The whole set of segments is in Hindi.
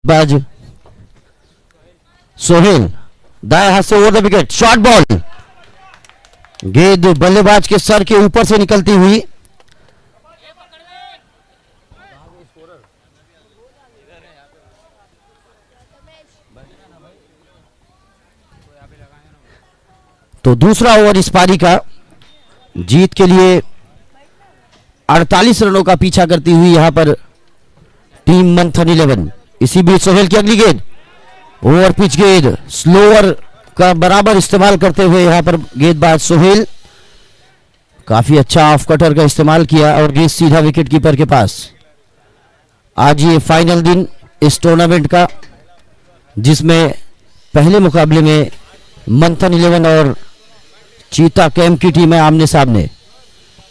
बाज सोहेल दाएं हाथ से over the wicket, short ball, गेंद बल्लेबाज के सर के ऊपर से निकलती हुई तो दूसरा ओवर इस पारी का जीत के लिए 48 रनों का पीछा करती हुई यहां पर टीम मंथन 11। इसी बीच सोहेल की अगली गेंद, ओवर पिच गेंद, स्लोअर का बराबर इस्तेमाल करते हुए यहां पर गेंदबाज सोहेल काफी अच्छा ऑफ कटर का इस्तेमाल किया और गेंद सीधा विकेट कीपर के पास। आज ये फाइनल दिन इस टूर्नामेंट का, जिसमें पहले मुकाबले में मंथन 11 और चीता कैंप की टीमें आमने सामने।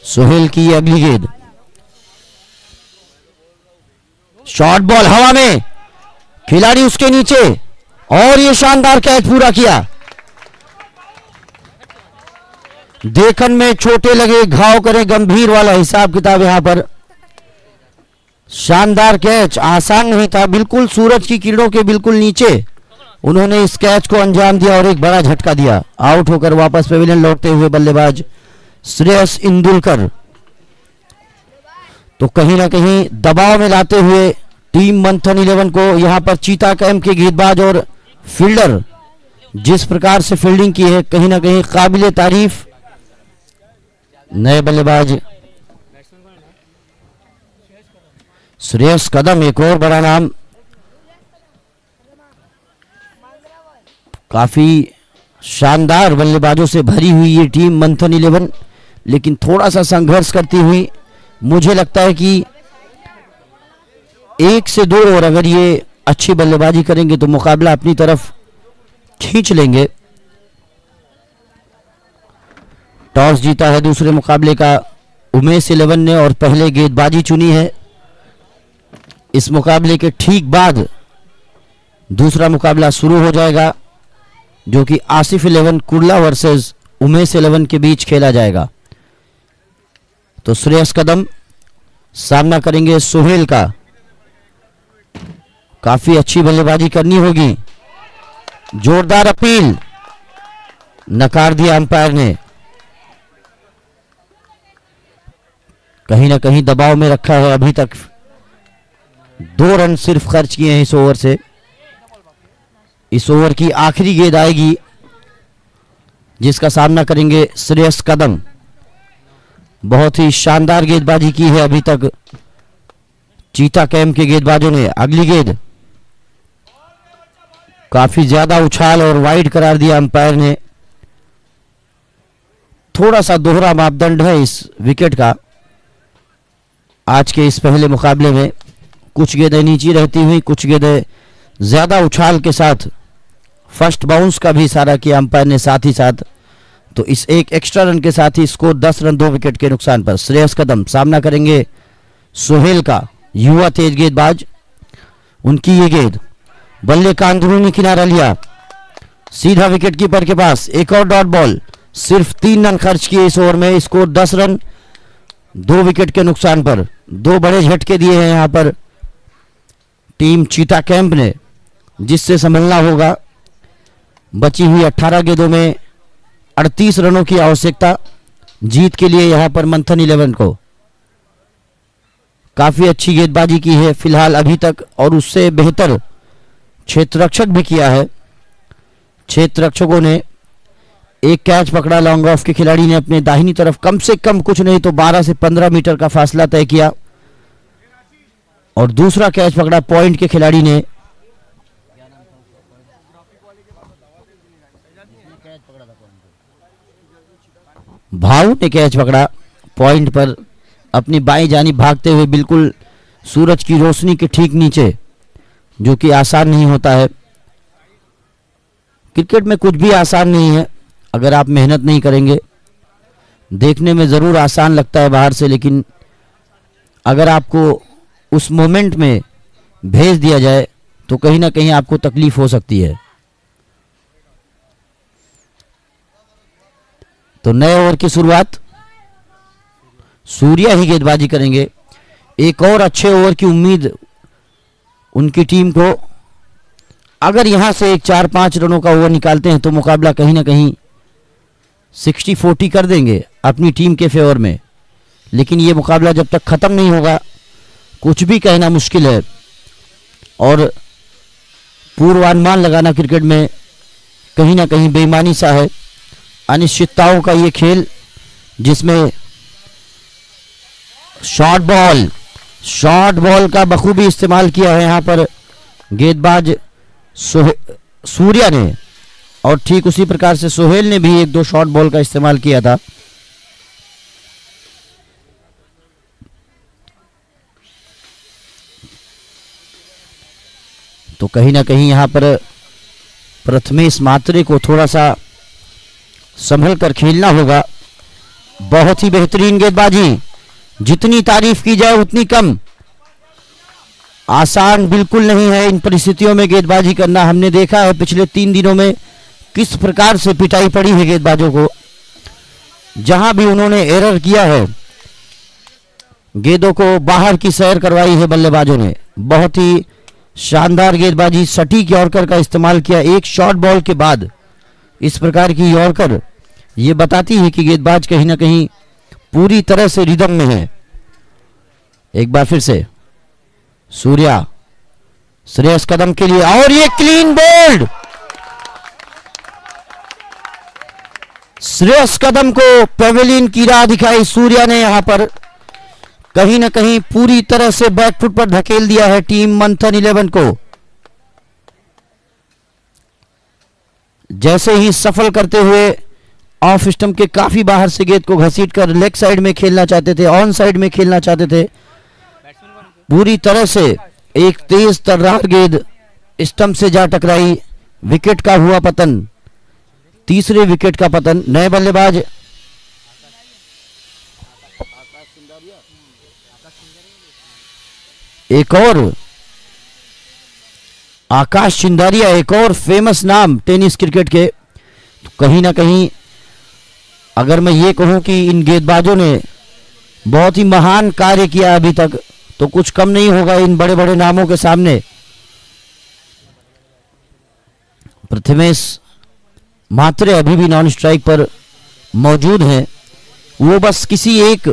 सोहेल की अगली गेंद, शॉर्ट बॉल हवा में, खिलाड़ी उसके नीचे और ये शानदार कैच पूरा किया। देखन में छोटे लगे घाव करे गंभीर वाला हिसाब किताब यहां पर। शानदार कैच, आसान नहीं था, बिल्कुल सूरज की किरणों के बिल्कुल नीचे उन्होंने इस कैच को अंजाम दिया और एक बड़ा झटका दिया। आउट होकर वापस पेविलियन लौटते हुए बल्लेबाज श्रेयस इंदुलकर तो कहीं ना कहीं दबाव में लाते हुए टीम मंथन 11 को यहां पर चीता कैंप के गेंदबाज और फील्डर जिस प्रकार से फील्डिंग की है, कहीं ना कहीं काबिले तारीफ। नए बल्लेबाज श्रेयस कदम, एक और बड़ा नाम। काफी शानदार बल्लेबाजों से भरी हुई ये टीम मंथन 11, लेकिन थोड़ा सा संघर्ष करती हुई मुझे लगता है कि 1 से 2 ओवर अगर ये अच्छी बल्लेबाजी करेंगे तो मुकाबला अपनी तरफ खींच लेंगे। टॉस जीता है दूसरे मुकाबले का उमेश 11 ने और पहले गेंदबाजी चुनी है। इस मुकाबले के ठीक बाद दूसरा मुकाबला शुरू हो जाएगा, जो कि आसिफ 11 कुर्ला वर्सेस उमेश 11 के बीच खेला जाएगा। तो श्रेयस कदम सामना करेंगे सोहेल का। काफी अच्छी बल्लेबाजी करनी होगी। जोरदार अपील, नकार दिया अंपायर ने। कहीं ना कहीं दबाव में रखा है। अभी तक 2 रन सिर्फ खर्च किए हैं इस ओवर से। इस ओवर की आखिरी गेंद आएगी जिसका सामना करेंगे श्रेयस कदम। बहुत ही शानदार गेंदबाजी की है अभी तक चीता कैंप के गेंदबाजों ने। अगली गेंद काफी ज्यादा उछाल और वाइड करार दिया अंपायर ने। थोड़ा सा दोहरा मापदंड है इस विकेट का आज के इस पहले मुकाबले में। कुछ गेंदें नीचे रहती हुई, कुछ गेंदें ज्यादा उछाल के साथ फर्स्ट बाउंस का भी इशारा किया अंपायर ने साथ ही साथ। तो इस एक एक्स्ट्रा रन के साथ ही स्कोर 10 रन 2 विकेट के नुकसान पर। श्रेयस कदम सामना करेंगे सोहेल का, युवा तेज गेंदबाज। उनकी ये गेंद बल्ले का अंदरूनी किनारा लिया, सीधा विकेट कीपर के पास। एक और डॉट बॉल, सिर्फ 3 रन खर्च किए इस ओवर में। स्कोर 10 रन 2 विकेट के नुकसान पर। 2 बड़े झटके दिए हैं यहां पर टीम चीता कैंप ने, जिससे संभलना होगा। बची हुई 18 गेंदों में 38 रनों की आवश्यकता जीत के लिए यहां पर मंथन 11 को। काफी अच्छी गेंदबाजी की है फिलहाल अभी तक, और उससे बेहतर क्षेत्ररक्षक भी किया है। क्षेत्ररक्षकों ने एक कैच पकड़ा, लॉन्ग ऑफ के खिलाड़ी ने अपने दाहिनी तरफ कम से कम कुछ नहीं तो 12 से 15 मीटर का फासला तय किया, और दूसरा कैच पकड़ा पॉइंट के खिलाड़ी ने। भाव ने कैच पकड़ा पॉइंट पर अपनी बाईं जानिब भागते हुए, बिल्कुल सूरज की रोशनी के ठीक नीचे, जो कि आसान नहीं होता है। क्रिकेट में कुछ भी आसान नहीं है अगर आप मेहनत नहीं करेंगे। देखने में जरूर आसान लगता है बाहर से, लेकिन अगर आपको उस मोमेंट में भेज दिया जाए तो कहीं ना कहीं आपको तकलीफ हो सकती है। तो नए ओवर की शुरुआत सूर्या ही गेंदबाजी करेंगे। एक और अच्छे ओवर की उम्मीद उनकी टीम को अगर यहां से एक 4-5 रनों का ओवर निकालते हैं तो मुकाबला कहीं ना कहीं 60-40 कर देंगे अपनी टीम के फेवर में। लेकिन ये मुकाबला जब तक खत्म नहीं होगा कुछ भी कहना मुश्किल है, और पूर्वानुमान लगाना क्रिकेट में कहीं ना कहीं बेईमानी सा है। अनिश्चितताओं का ये खेल जिसमें शॉर्ट बॉल का बखूबी इस्तेमाल किया है यहाँ पर गेंदबाज सूर्या ने, और ठीक उसी प्रकार से सोहेल ने भी 1-2 शॉर्ट बॉल का इस्तेमाल किया था। तो कहीं ना कहीं यहाँ पर प्रथमेश मात्रे को थोड़ा सा संभल कर खेलना होगा। बहुत ही बेहतरीन गेंदबाजी, जितनी तारीफ की जाए उतनी कम। आसान बिल्कुल नहीं है इन परिस्थितियों में गेंदबाजी करना। हमने देखा है पिछले 3 दिनों में किस प्रकार से पिटाई पड़ी है गेंदबाजों को। जहां भी उन्होंने एरर किया है, गेंदों को बाहर की सैर करवाई है बल्लेबाजों ने। बहुत ही शानदार गेंदबाजी, सटीक यॉर्कर का इस्तेमाल किया एक शॉर्ट बॉल के बाद। इस प्रकार की यॉर्कर ये बताती है कि गेंदबाज कहीं ना कहीं पूरी तरह से रिदम में है। एक बार फिर से सूर्या श्रेयस कदम के लिए, और ये क्लीन बोल्ड। श्रेयस कदम को पेविलियन की राह दिखाई सूर्या ने। यहां पर कहीं ना कहीं पूरी तरह से बैकफुट पर धकेल दिया है टीम मंथन 11 को। जैसे ही सफल करते हुए ऑफ स्टंप के काफी बाहर से गेंद को घसीटकर लेग साइड में खेलना चाहते थे, ऑन साइड में खेलना चाहते थे, पूरी तरह से एक तेज तर्रार गेंद स्टंप से जा टकराई। विकेट का हुआ पतन, तीसरे विकेट का पतन। नए बल्लेबाज एक और आकाश चिंदारिया, एक और फेमस नाम टेनिस क्रिकेट के। तो कहीं ना कहीं अगर मैं ये कहूं कि इन गेंदबाजों ने बहुत ही महान कार्य किया अभी तक, तो कुछ कम नहीं होगा इन बड़े बड़े नामों के सामने। प्रथमेश मात्रे अभी भी नॉन स्ट्राइक पर मौजूद हैं। वो बस किसी एक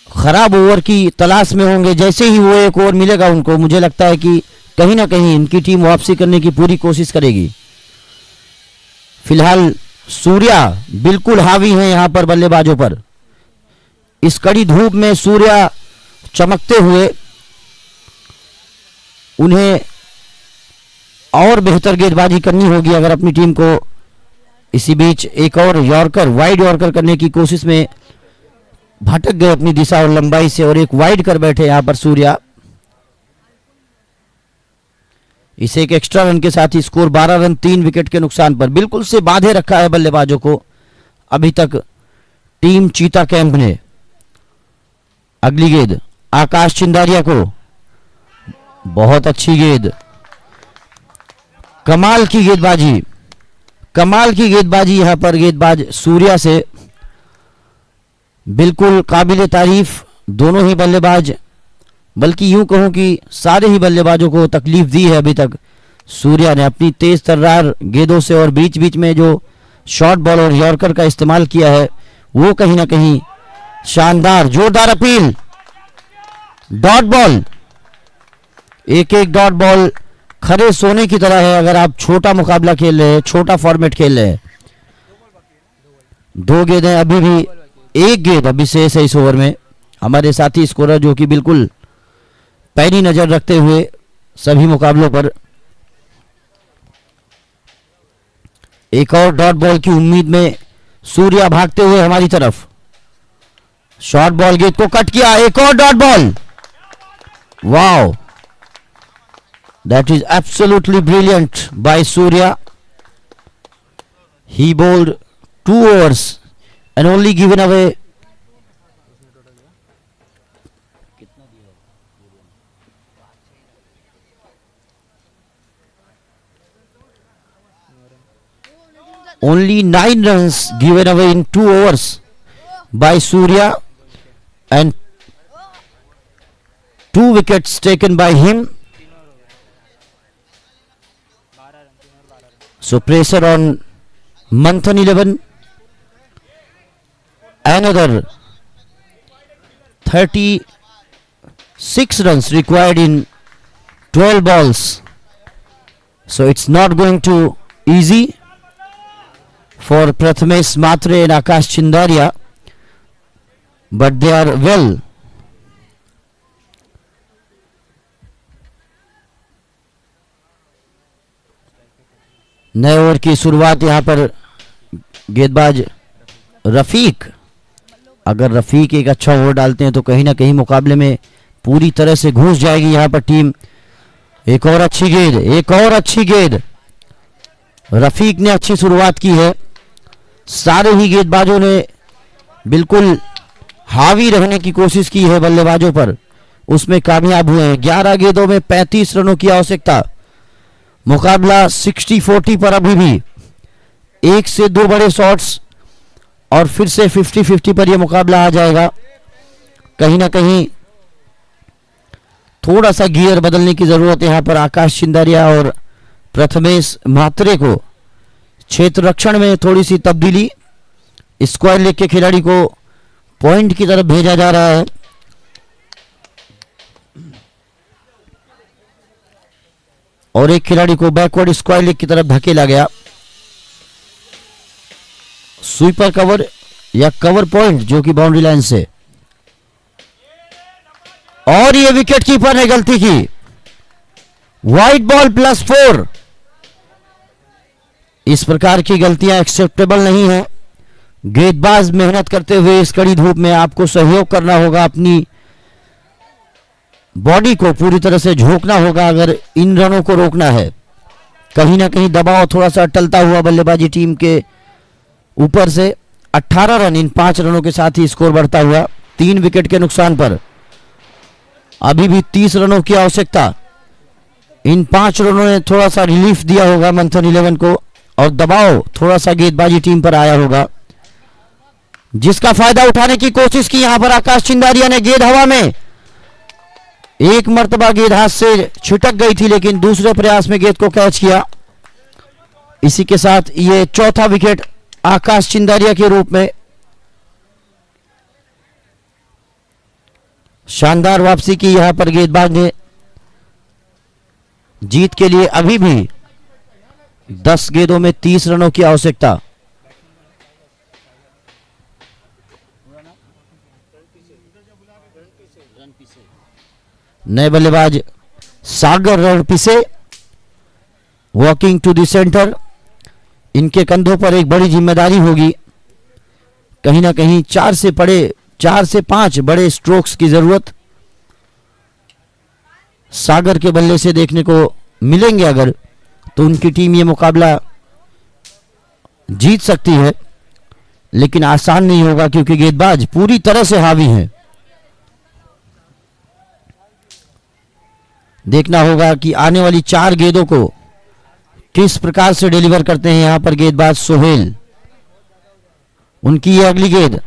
खराब ओवर की तलाश में होंगे। जैसे ही वो एक ओवर मिलेगा उनको, मुझे लगता है कि कहीं ना कहीं इनकी टीम वापसी करने की पूरी कोशिश करेगी। फिलहाल सूर्या बिल्कुल हावी हैं यहां पर बल्लेबाजों पर। इस कड़ी धूप में सूर्या चमकते हुए, उन्हें और बेहतर गेंदबाजी करनी होगी अगर अपनी टीम को। इसी बीच एक और यॉर्कर, वाइड यॉर्कर करने की कोशिश में भटक गए अपनी दिशा और लंबाई से, और एक वाइड कर बैठे यहां पर सूर्या। इसे एक एक्स्ट्रा रन के साथ ही स्कोर 12 रन 3 विकेट के नुकसान पर बिल्कुल से बांधे रखा है बल्लेबाजों को अभी तक टीम चीता कैंप ने। अगली गेंद आकाश चिंदारिया को, बहुत अच्छी गेंद, कमाल की गेंदबाजी, कमाल की गेंदबाजी यहां पर गेंदबाज सूर्या से। बिल्कुल काबिले तारीफ दोनों ही बल्लेबाज, बल्कि यूं कहूं कि सारे ही बल्लेबाजों को तकलीफ दी है अभी तक सूर्या ने अपनी तेज तर्रार गेंदों से, और बीच बीच में जो शॉर्ट बॉल और यॉर्कर का इस्तेमाल किया है वो कहीं ना कहीं शानदार। जोरदार अपील, डॉट बॉल, एक एक डॉट बॉल खरे सोने की तरह है अगर आप छोटा मुकाबला खेल रहे हैं, छोटा फॉर्मेट खेल रहे हैं। 2 गेंदें अभी भी, 1 गेंद अभी शेष है इस ओवर में। हमारे साथी स्कोरर जो कि बिल्कुल पैनी नजर रखते हुए सभी मुकाबलों पर, एक और डॉट बॉल की उम्मीद में सूर्या भागते हुए हमारी तरफ। शॉर्ट बॉल गेंद को कट किया, एक और dot ball. Wow, that is absolutely brilliant by Surya. He bowled 2 overs and only given away only 9 runs given away in 2 overs by Surya, and 2 wickets taken by him, So pressure on Manthan 11. Another 36 runs required in 12 balls. So it's not going to easy for Prathamesh Matre and Akash Chindaria, but they are well. नए ओवर की शुरुआत यहां पर गेंदबाज रफीक, अगर रफीक एक अच्छा ओवर डालते हैं तो कहीं ना कहीं मुकाबले में पूरी तरह से घुस जाएगी यहां पर टीम। एक और अच्छी गेंद, एक और अच्छी गेंद, रफीक ने अच्छी शुरुआत की है। सारे ही गेंदबाजों ने बिल्कुल हावी रहने की कोशिश की है बल्लेबाजों पर, उसमें कामयाब हुए हैं। 11 गेंदों में 35 रनों की आवश्यकता। मुकाबला 60-40 पर अभी भी, एक से दो बड़े शॉट्स और फिर से 50-50 पर यह मुकाबला आ जाएगा। कहीं ना कहीं थोड़ा सा गियर बदलने की जरूरत है यहां पर आकाश चिंदारिया और प्रथमेश म्हात्रे को। क्षेत्र रक्षण में थोड़ी सी तब्दीली, स्क्वायर लेग के खिलाड़ी को पॉइंट की तरफ भेजा जा रहा है। और एक खिलाड़ी को बैकवर्ड स्क्वायर लेग की तरफ धकेला गया। स्वीपर कवर या कवर पॉइंट जो कि बाउंड्री लाइन से, और ये विकेट कीपर ने गलती की। Wide ball +4। इस प्रकार की गलतियां एक्सेप्टेबल नहीं है। गेंदबाज मेहनत करते हुए इस कड़ी धूप में आपको सहयोग करना होगा, अपनी बॉडी को पूरी तरह से झोंकना होगा अगर इन रनों को रोकना है। कहीं ना कहीं दबाव थोड़ा सा टलता हुआ बल्लेबाजी टीम के ऊपर से। 18 रन इन 5 रनों के साथ ही स्कोर बढ़ता हुआ 3 विकेट के नुकसान पर। अभी भी 30 रनों की आवश्यकता। इन 5 रनों ने थोड़ा सा रिलीफ दिया होगा मंथन 11 को, और दबाव थोड़ा सा गेंदबाजी टीम पर आया होगा, जिसका फायदा उठाने की कोशिश की यहां पर आकाश चिंदारिया ने। गेंद हवा में, एक मर्तबा गेंद हाथ से छिटक गई थी, लेकिन दूसरे प्रयास में गेंद को कैच किया। इसी के साथ ये चौथा विकेट आकाश चिंदारिया के रूप में। शानदार वापसी की यहां पर गेंदबाज ने। जीत के लिए अभी भी 10 गेंदों में 30 रनों की आवश्यकता। नए बल्लेबाज Sagar Ranpise walking to the centre. इनके कंधों पर एक बड़ी जिम्मेदारी होगी। कहीं ना कहीं 4 से 5 बड़े स्ट्रोक्स की जरूरत सागर के बल्ले से देखने को मिलेंगे अगर, तो उनकी टीम ये मुकाबला जीत सकती है, लेकिन आसान नहीं होगा क्योंकि गेंदबाज पूरी तरह से हावी हैं। देखना होगा कि आने वाली 4 गेंदों को किस प्रकार से डिलीवर करते हैं यहां पर गेंदबाज सोहेल। उनकी ये अगली गेंद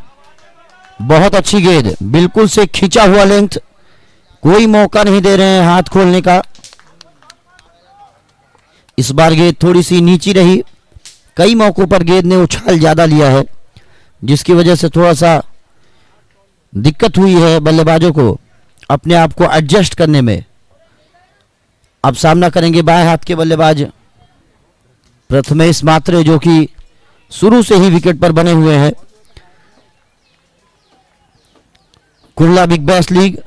बहुत अच्छी गेंद, बिल्कुल से खींचा हुआ लेंथ, कोई मौका नहीं दे रहे हैं हाथ खोलने का। इस बार गेंद थोड़ी सी नीची रही, कई मौकों पर गेंद ने उछाल ज्यादा लिया है, जिसकी वजह से थोड़ा सा दिक्कत हुई है बल्लेबाजों को अपने आप को एडजस्ट करने में। अब सामना करेंगे बाएं हाथ के बल्लेबाज प्रथमेश मात्रे, जो कि शुरू से ही विकेट पर बने हुए हैं। Kurla big bash league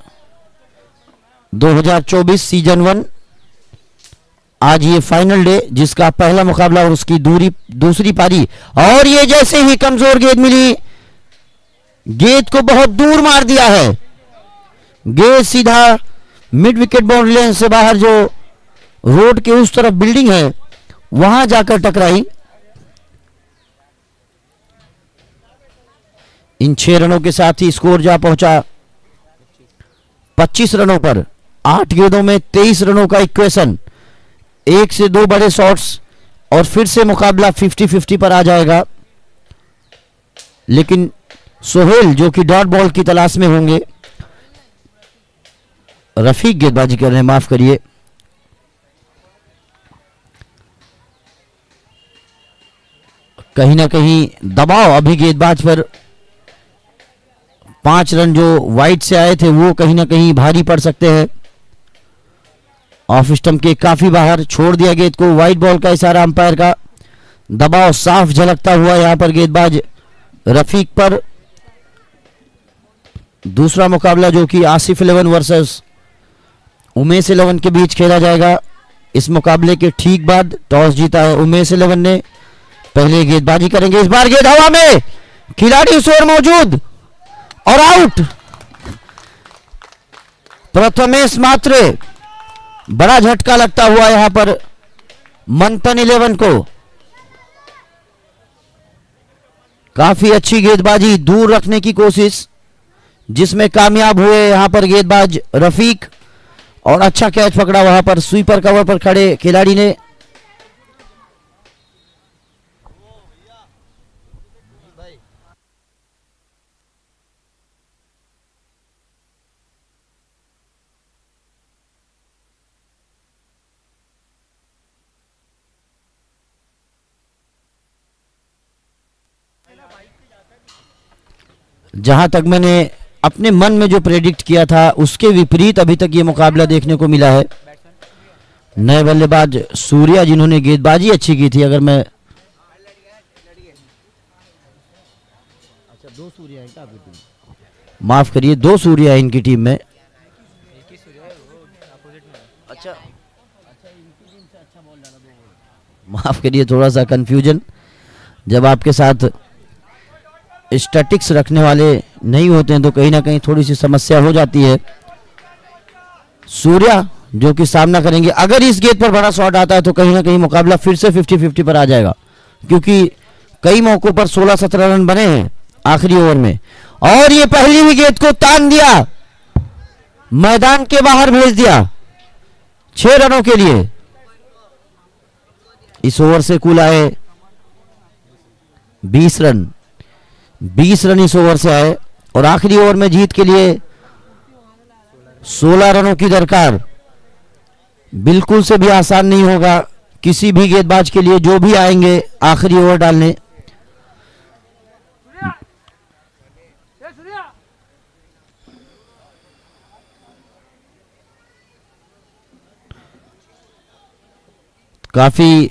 2024 season 1, आज ये फाइनल डे, जिसका पहला मुकाबला और उसकी दूसरी पारी। और ये जैसे ही कमजोर गेंद मिली, गेंद को बहुत दूर मार दिया है। गेंद सीधा मिड विकेट बाउंड्री लाइन से बाहर, जो रोड के उस तरफ बिल्डिंग है, वहां जाकर टकराई। इन 6 रनों के साथ ही स्कोर जा पहुंचा 25 रनों पर। 8 गेंदों में 23 रनों का इक्वेशन, 1 से 2 बड़े शॉट्स और फिर से मुकाबला 50-50 पर आ जाएगा। लेकिन सोहेल जो कि डॉट बॉल की तलाश में होंगे, रफीक गेंदबाजी कर रहे हैं, माफ करिए। कहीं ना कहीं दबाव अभी गेंदबाज पर 5 रन जो वाइड से आए थे वो कहीं ना कहीं भारी पड़ सकते हैं। ऑफ स्टंप के काफी बाहर छोड़ दिया गेंद को, वाइड बॉल का इशारा अंपायर का। दबाव साफ झलकता हुआ यहां पर गेंदबाज रफीक पर। दूसरा मुकाबला जो कि आसिफ 11 वर्सेस उमेश 11 के बीच खेला जाएगा। इस मुकाबले के ठीक बाद टॉस जीता है उमेश 11 ने। पहले गेंदबाजी करेंगे, इस बार गेंद हवा में, खिलाड़ी उस ओर मौजूद और आउट। प्रथमेश मात्रे, बड़ा झटका लगता हुआ यहां पर मंथन 11 को। काफी अच्छी गेंदबाजी, दूर रखने की कोशिश जिसमें कामयाब हुए यहां पर गेंदबाज रफीक, और अच्छा कैच पकड़ा वहां पर स्वीपर कवर पर खड़े खिलाड़ी ने। जहां तक मैंने अपने मन में जो प्रेडिक्ट किया था उसके विपरीत अभी तक ये मुकाबला देखने को मिला है। नए बल्लेबाज सूर्या जिन्होंने गेंदबाजी अच्छी की थी, अगर मैं दो सूर्या है क्या टीम? माफ करिए, 2 सूर्या है इनकी टीम में। अच्छा, माफ करिए, थोड़ा सा कंफ्यूजन। जब आपके साथ स्टैटिक्स रखने वाले नहीं होते हैं तो कहीं ना कहीं थोड़ी सी समस्या हो जाती है। सूर्या जो कि सामना करेंगे, अगर इस गेंद पर बड़ा शॉट आता है तो कहीं ना कहीं मुकाबला फिर से 50-50 पर आ जाएगा, क्योंकि कई मौकों पर 16-17 रन बने हैं आखिरी ओवर में। और ये पहली भी गेंद को तान दिया, मैदान के बाहर भेज दिया 6 रनों के लिए। इस ओवर से कुल आए 20 रन। 20 रन इस ओवर से आए और आखिरी ओवर में जीत के लिए 16 रनों की दरकार। बिल्कुल से भी आसान नहीं होगा किसी भी गेंदबाज के लिए जो भी आएंगे आखिरी ओवर डालने। काफी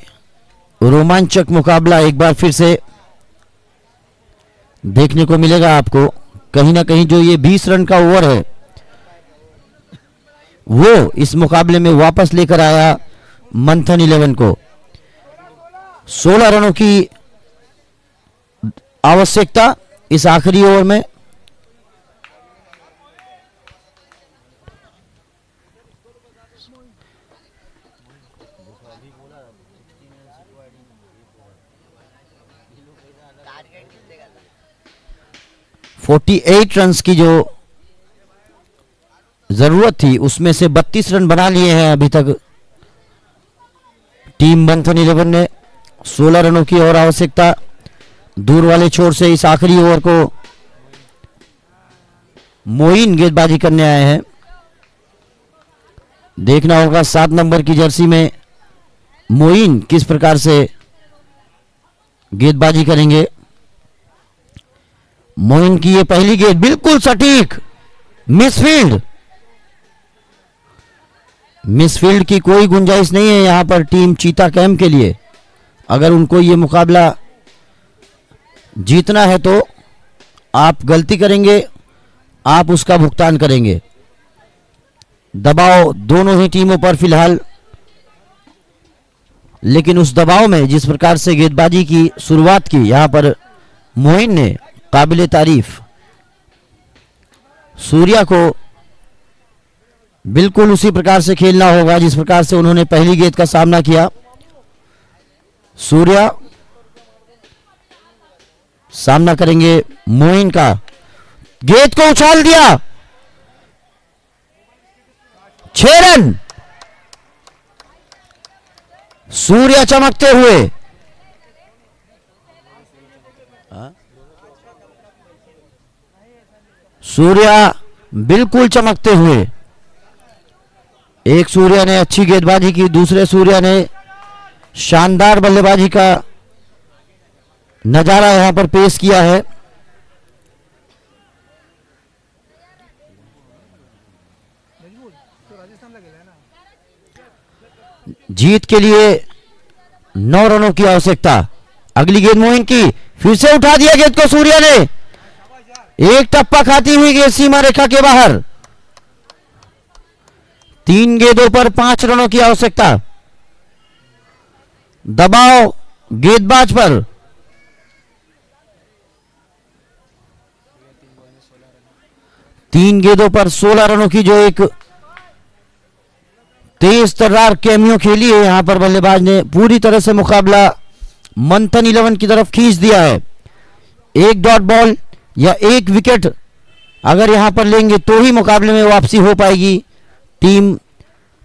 रोमांचक मुकाबला एक बार फिर से देखने को मिलेगा आपको। कहीं ना कहीं जो ये 20 रन का ओवर है वो इस मुकाबले में वापस लेकर आया मंथन 11 को। 16 रनों की आवश्यकता इस आखिरी ओवर में। फोर्टी 48 रन की जो जरूरत थी उसमें से 32 रन बना लिए हैं अभी तक टीम मंथन 11 ने। 16 रनों की और आवश्यकता। दूर वाले छोर से इस आखिरी ओवर को मोइन गेंदबाजी करने आए हैं। देखना होगा 7 नंबर की जर्सी में मोइन किस प्रकार से गेंदबाजी करेंगे। मोइन की ये पहली गेंद बिल्कुल सटीक, मिसफील्ड। मिसफील्ड की कोई गुंजाइश नहीं है यहां पर टीम चीता कैंप के लिए। अगर उनको ये मुकाबला जीतना है तो आप गलती करेंगे, आप उसका भुगतान करेंगे। दबाव दोनों ही टीमों पर फिलहाल, लेकिन उस दबाव में जिस प्रकार से गेंदबाजी की शुरुआत की यहां पर मोइन ने, काबिले तारीफ। सूर्या को बिल्कुल उसी प्रकार से खेलना होगा जिस प्रकार से उन्होंने पहली गेंद का सामना किया। सूर्या सामना करेंगे मोइन का। गेंद को उछाल दिया, 6 रन। सूर्या चमकते हुए, सूर्या बिल्कुल चमकते हुए। एक सूर्या ने अच्छी गेंदबाजी की, दूसरे सूर्या ने शानदार बल्लेबाजी का नजारा यहां पर पेश किया है। जीत के लिए 9 रनों की आवश्यकता। अगली गेंद मोइन की, फिर से उठा दिया गेंद को सूर्या ने, एक टप्पा खाती हुई गेंद सीमा रेखा के बाहर। 3 गेंदों पर 5 रनों की आवश्यकता। दबाव गेंदबाज पर। तीन गेंदों पर 16 रनों की जो एक तेज तर्रार कैमियो खेली है यहां पर बल्लेबाज ने, पूरी तरह से मुकाबला मंथन 11 की तरफ खींच दिया है। एक डॉट बॉल या एक विकेट अगर यहां पर लेंगे तो ही मुकाबले में वापसी हो पाएगी टीम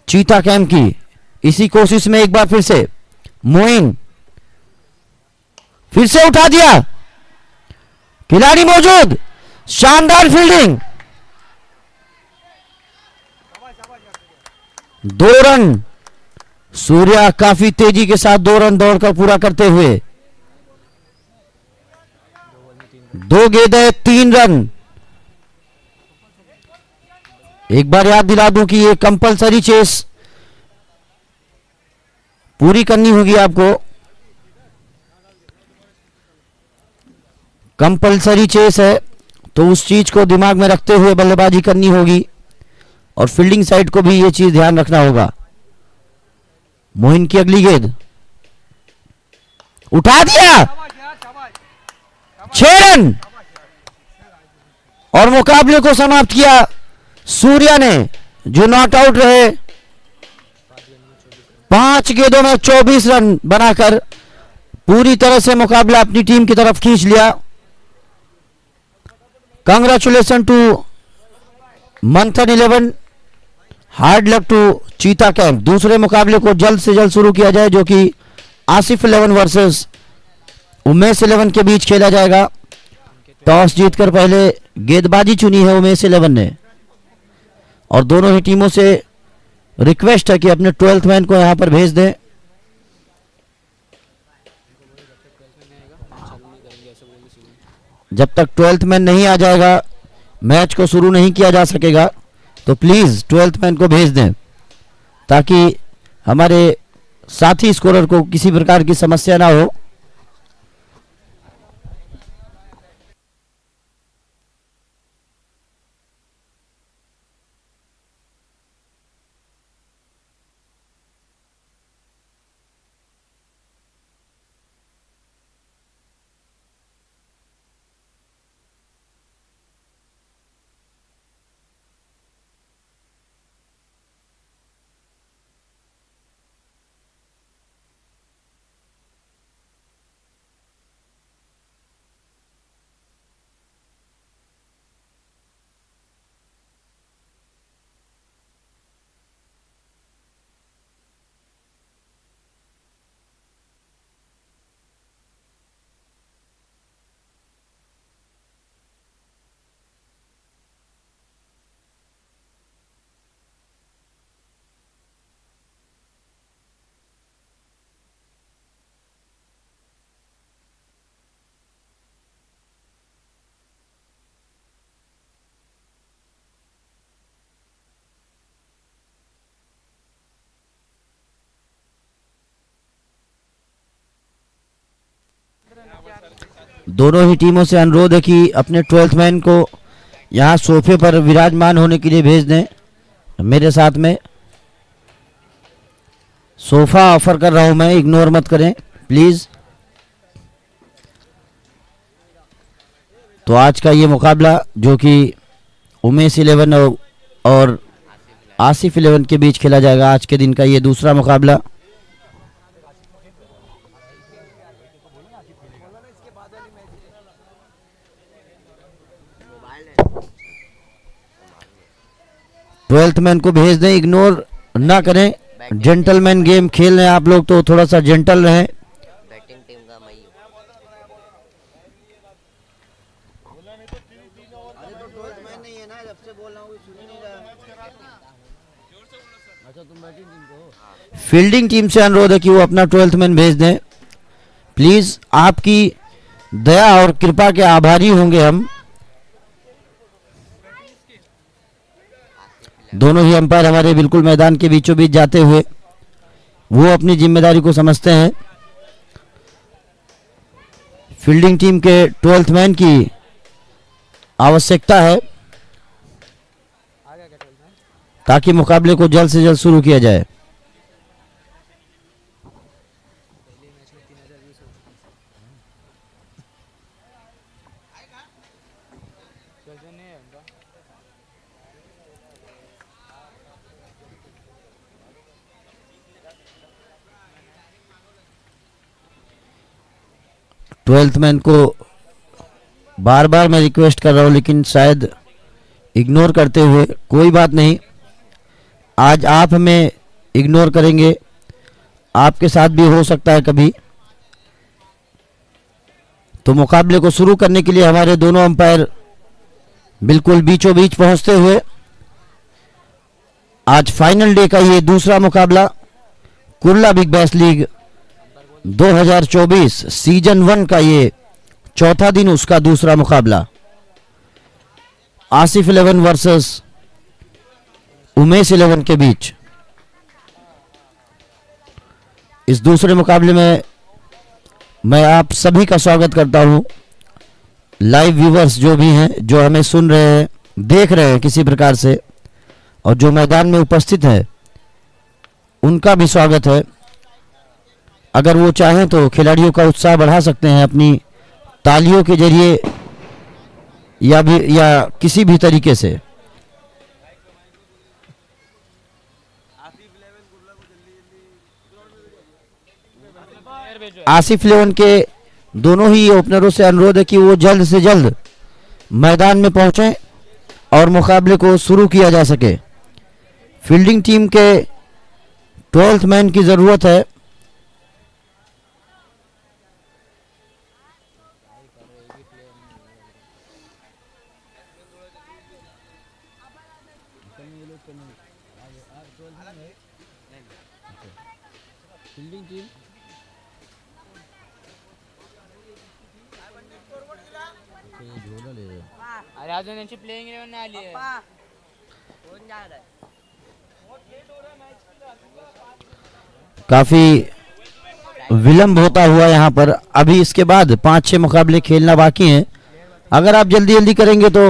चीता कैंप की। इसी कोशिश में एक बार फिर से मोइन, फिर से उठा दिया, खिलाड़ी मौजूद, शानदार फील्डिंग, 2 रन। सूर्या काफी तेजी के साथ 2 रन दौड़कर पूरा करते हुए। 2 गेंदें 3 रन। एक बार याद दिला दूं कि ये कंपलसरी चेस पूरी करनी होगी आपको। कंपलसरी चेस है तो उस चीज को दिमाग में रखते हुए बल्लेबाजी करनी होगी और फील्डिंग साइड को भी ये चीज ध्यान रखना होगा। मोइन की अगली गेंद, उठा दिया, 6 रन और मुकाबले को समाप्त किया सूर्या ने, जो नॉट आउट रहे। 5 गेंदों में 24 रन बनाकर पूरी तरह से मुकाबला अपनी टीम की तरफ खींच लिया। कांग्रेचुलेशन टू मंथन 11, हार्ड लक टू चीता कैंप। दूसरे मुकाबले को जल्द से जल्द शुरू किया जाए जो कि आसिफ 11 वर्सेस उमेश 11 के बीच खेला जाएगा। टॉस जीतकर पहले गेंदबाजी चुनी है उमेश 11 ने और दोनों ही टीमों से रिक्वेस्ट है कि अपने 12th मैन को यहां पर भेज दें। जब तक 12th मैन नहीं आ जाएगा मैच को शुरू नहीं किया जा सकेगा, तो प्लीज 12th मैन को भेज दें ताकि हमारे साथी स्कोरर को किसी प्रकार की समस्या ना हो। दोनों ही टीमों से अनुरोध है कि अपने 12th मैन को यहां सोफे पर विराजमान होने के लिए भेज दें। मेरे साथ में सोफा ऑफर कर रहा हूं मैं, इग्नोर मत करें प्लीज। तो आज का ये मुकाबला जो कि उमेश 11 और आसिफ 11 के बीच खेला जाएगा, आज के दिन का ये दूसरा मुकाबला। ट्वेल्थ मैन को भेज दें, इग्नोर ना करें। जेंटलमैन गेम खेल रहे हैं आप लोग तो थोड़ा सा जेंटल रहें। बैटिंग टीम का मैं ही फील्डिंग टीम से अनुरोध है कि वो अपना 12th मैन भेज दें प्लीज। आपकी दया और कृपा के आभारी होंगे हम। दोनों ही अंपायर हमारे बिल्कुल मैदान के बीचों बीच जाते हुए वो अपनी जिम्मेदारी को समझते हैं। फील्डिंग टीम के 12th मैन की आवश्यकता है ताकि मुकाबले को जल्द से जल्द शुरू किया जाए। ट्वेल्थ मैन को बार बार मैं रिक्वेस्ट कर रहा हूं लेकिन शायद इग्नोर करते हुए, कोई बात नहीं, आज आप हमें इग्नोर करेंगे, आपके साथ भी हो सकता है कभी। तो मुकाबले को शुरू करने के लिए हमारे दोनों अंपायर बिल्कुल बीचों बीच पहुंचते हुए आज फाइनल डे का ये दूसरा मुकाबला Kurla big bash league 2024 season 1 का ये चौथा दिन, उसका दूसरा मुकाबला आसिफ 11 वर्सेस उमेश 11 के बीच। इस दूसरे मुकाबले में मैं आप सभी का स्वागत करता हूं। लाइव व्यूवर्स जो भी हैं, जो हमें सुन रहे हैं, देख रहे हैं किसी प्रकार से, और जो मैदान में उपस्थित है उनका भी स्वागत है। अगर वो चाहें तो खिलाड़ियों का उत्साह बढ़ा सकते हैं अपनी तालियों के जरिए या किसी भी तरीके से। आसिफ 11 के दोनों ही ओपनरों से अनुरोध है कि वो जल्द से जल्द मैदान में पहुंचें और मुकाबले को शुरू किया जा सके। फील्डिंग टीम के 12th मैन की जरूरत है। अजून यांची प्लेइंग 11 नाही आली आहे. काफी विलंब होता हुआ यहाँ पर, अभी इसके बाद 5-6 मुकाबले खेलना बाकी हैं। अगर आप जल्दी जल्दी करेंगे तो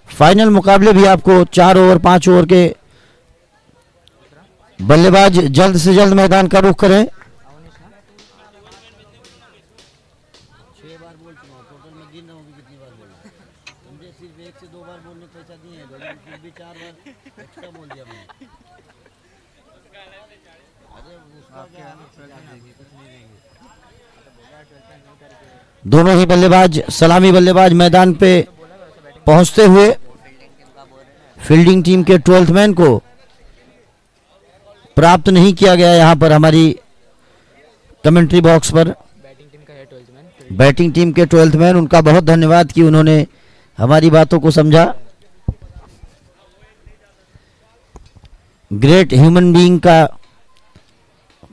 फाइनल मुकाबले भी आपको 4 ओवर 5 ओवर के बल्लेबाज जल्द से जल्द मैदान का रुख करें। दोनों ही बल्लेबाज, सलामी बल्लेबाज मैदान पे पहुंचते हुए फील्डिंग टीम के 12th मैन को प्राप्त नहीं किया गया यहां पर हमारी कमेंट्री बॉक्स पर। बैटिंग टीम के 12th मैन, उनका बहुत धन्यवाद कि उन्होंने हमारी बातों को समझा। ग्रेट ह्यूमन बीइंग का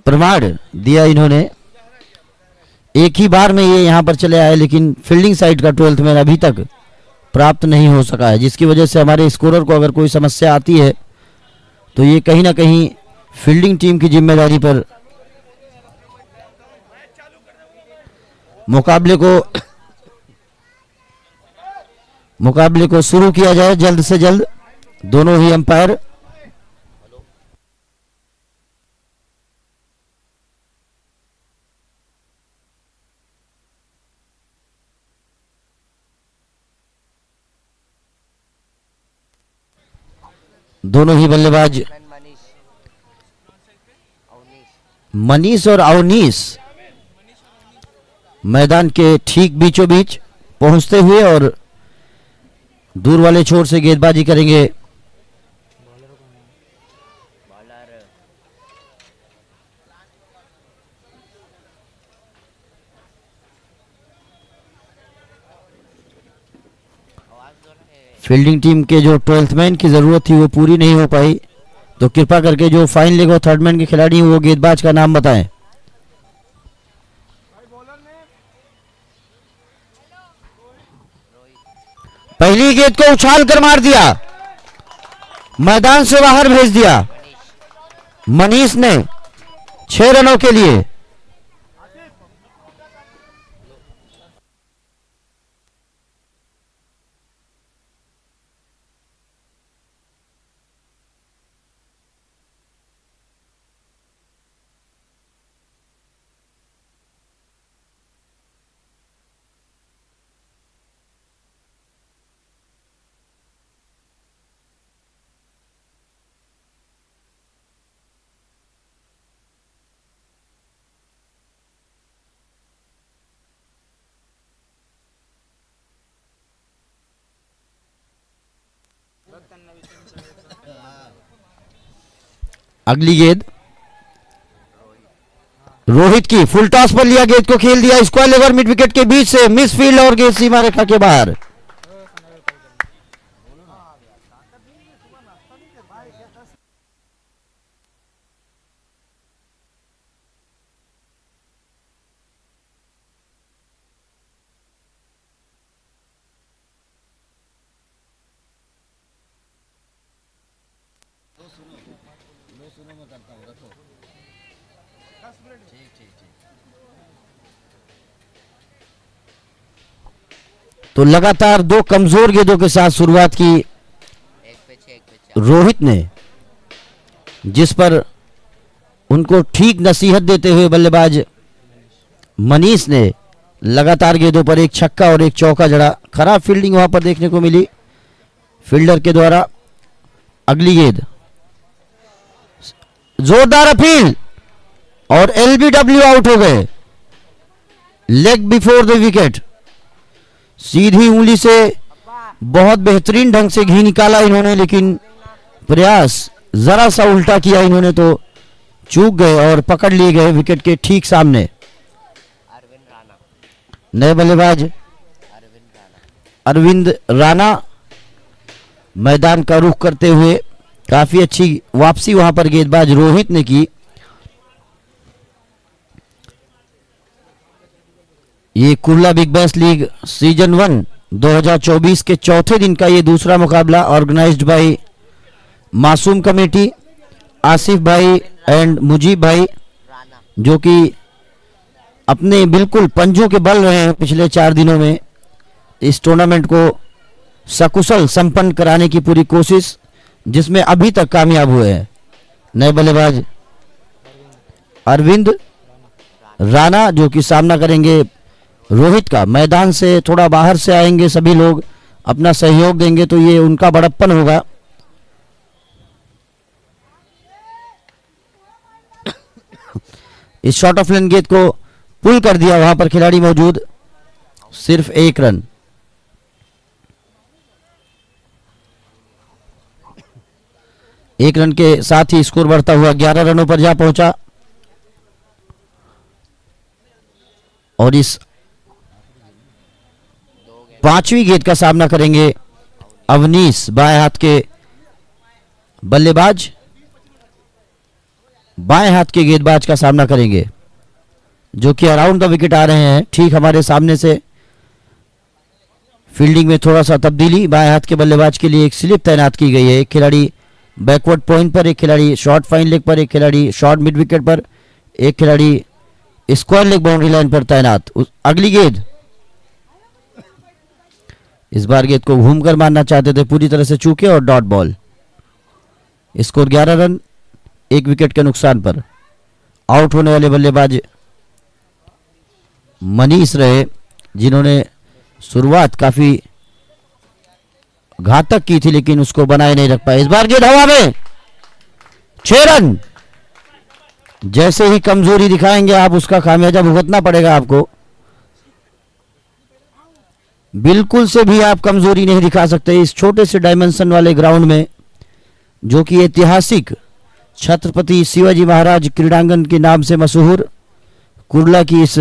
प्रमाण दिया इन्होंने। एक ही बार में ये यहाँ पर चले आए, लेकिन फील्डिंग साइड का 12th मैन अभी तक प्राप्त नहीं हो सका है, जिसकी वजह से हमारे स्कोरर को अगर कोई समस्या आती है तो ये कहीं ना कहीं फील्डिंग टीम की जिम्मेदारी पर। मुकाबले को शुरू किया जाए जल्द से जल्द। दोनों ही अंपायर दोनों ही बल्लेबाज मनीष और अवनीश मैदान के ठीक बीचों बीच पहुंचते हुए और दूर वाले छोर से गेंदबाजी करेंगे। फील्डिंग टीम के जो 12th मैन की जरूरत थी वो पूरी नहीं हो पाई, तो कृपा करके जो फाइन लेग और 3rd मैन के खिलाड़ी हैं वो गेंदबाज का नाम बताएं। पहली गेंद को उछाल कर मार दिया, मैदान से बाहर भेज दिया मनीष ने 6 रनों के लिए। अगली गेंद रोहित की, फुल टॉस पर लिया, गेंद को खेल दिया स्क्वायर लेग और मिड विकेट के बीच से, मिस फील्ड और गेंद सीमा रेखा के बाहर। तो लगातार 2 कमजोर गेंदों के साथ शुरुआत की एक पे 6 एक पे 4। रोहित ने, जिस पर उनको ठीक नसीहत देते हुए बल्लेबाज मनीष ने लगातार गेंदों पर एक छक्का और एक चौका जड़ा। खराब फील्डिंग वहां पर देखने को मिली फील्डर के द्वारा। अगली गेंद जोरदार अपील और एलबीडब्ल्यू आउट हो गए, लेग बिफोर द विकेट। सीधी उंगली से बहुत बेहतरीन ढंग से घी निकाला इन्होंने, लेकिन प्रयास जरा सा उल्टा किया इन्होंने तो चूक गए और पकड़ लिए गए विकेट के ठीक सामने। अरविंद राणा, नए बल्लेबाज अरविंद राणा मैदान का रुख करते हुए, काफी अच्छी वापसी वहां पर गेंदबाज रोहित ने की। ये Kurla big bash league season 1 2024 के चौथे दिन का ये दूसरा मुकाबला ऑर्गेनाइज्ड बाय मासूम कमेटी, आसिफ भाई एंड मुजीब भाई, राणा, जो कि अपने बिल्कुल पंजों के बल रहे हैं पिछले 4 दिनों में। इस टूर्नामेंट को सकुशल संपन्न कराने की पूरी कोशिश, जिसमें अभी तक कामयाब हुए हैं। नए बल्लेबाज अरविंद राणा, जो कि सामना करेंगे रोहित का। मैदान से थोड़ा बाहर से आएंगे सभी लोग, अपना सहयोग देंगे तो ये उनका बड़प्पन होगा। इस शॉर्ट ऑफ लेन गेंद को पुल कर दिया, वहां पर खिलाड़ी मौजूद, सिर्फ 1 रन। एक रन के साथ ही स्कोर बढ़ता हुआ 11 रनों पर जा पहुंचा। और इस 5वीं गेंद का सामना करेंगे अवनीश, बाएं हाथ के बल्लेबाज, बाएं हाथ के गेंदबाज का सामना करेंगे, जो कि अराउंड द विकेट आ रहे हैं ठीक हमारे सामने से। फील्डिंग में थोड़ा सा तब्दीली, बाएं हाथ के बल्लेबाज के लिए एक स्लिप तैनात की गई है। एक खिलाड़ी बैकवर्ड पॉइंट पर, एक खिलाड़ी शॉर्ट फाइन लेग पर, एक खिलाड़ी शॉर्ट मिड विकेट पर, एक खिलाड़ी स्क्वायर लेग बाउंड्री लाइन पर तैनात। अगली गेंद, इस बार गेंद को घूमकर मारना चाहते थे, पूरी तरह से चूके और dot ball. Score 11 run 1 wicket के नुकसान पर। आउट होने वाले बल्लेबाज मनीष रहे, जिन्होंने शुरुआत काफी घातक की थी लेकिन उसको बनाए नहीं रख पाए। इस बार गेंद हवा में, 6 रन। जैसे ही कमजोरी दिखाएंगे आप, उसका खामियाजा भुगतना पड़ेगा आपको। बिल्कुल से भी आप कमजोरी नहीं दिखा सकते इस छोटे से डायमेंशन वाले ग्राउंड में, जो कि ऐतिहासिक छत्रपति शिवाजी महाराज क्रीड़ांगन के नाम से मशहूर कुर्ला की इस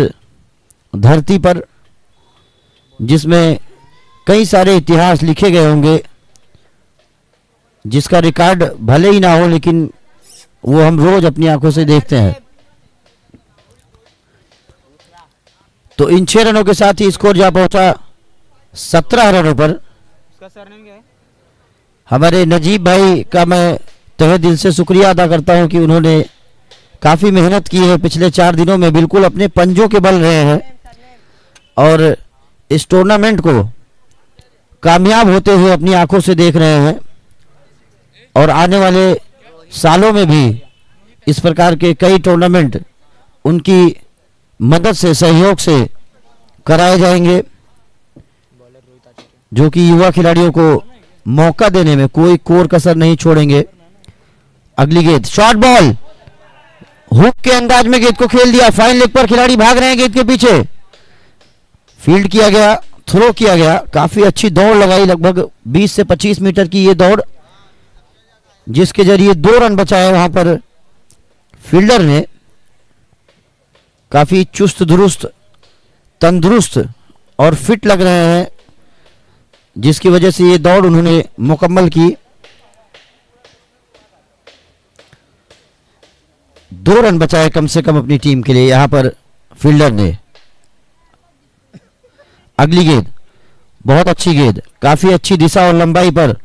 धरती पर, जिसमें कई सारे इतिहास लिखे गए होंगे, जिसका रिकॉर्ड भले ही ना हो लेकिन वो हम रोज अपनी आंखों से देखते हैं। तो इन 6 रनों के साथ ही स्कोर जा पहुंचा 17 रनों पर। उसका सरनेम क्या है? हमारे नजीब भाई का मैं तहे दिल से शुक्रिया अदा करता हूं कि उन्होंने काफ़ी मेहनत की है पिछले 4 दिनों में, बिल्कुल अपने पंजों के बल रहे हैं और इस टूर्नामेंट को कामयाब होते हुए अपनी आंखों से देख रहे हैं और आने वाले सालों में भी इस प्रकार के कई टूर्नामेंट उनकी मदद से, सहयोग से कराए जाएंगे, जो कि युवा खिलाड़ियों को मौका देने में कोई कोर कसर नहीं छोड़ेंगे। अगली गेंद, शॉर्ट बॉल, हुक के अंदाज में गेंद को खेल दिया, फाइन लेग पर खिलाड़ी भाग रहे हैं गेंद के पीछे, फील्ड किया गया, थ्रो किया गया, काफी अच्छी दौड़ लगाई, लगभग 20 से 25 मीटर की ये दौड़, जिसके जरिए 2 रन बचाए। वहां पर फील्डर ने काफी चुस्त दुरुस्त, तंदुरुस्त और फिट लग रहे हैं, जिसकी वजह से ये दौड़ उन्होंने मुकम्मल की। 2 रन बचाए कम से कम अपनी टीम के लिए यहां पर फील्डर ने। अगली गेंद, बहुत अच्छी गेंद, काफी अच्छी दिशा और लंबाई पर,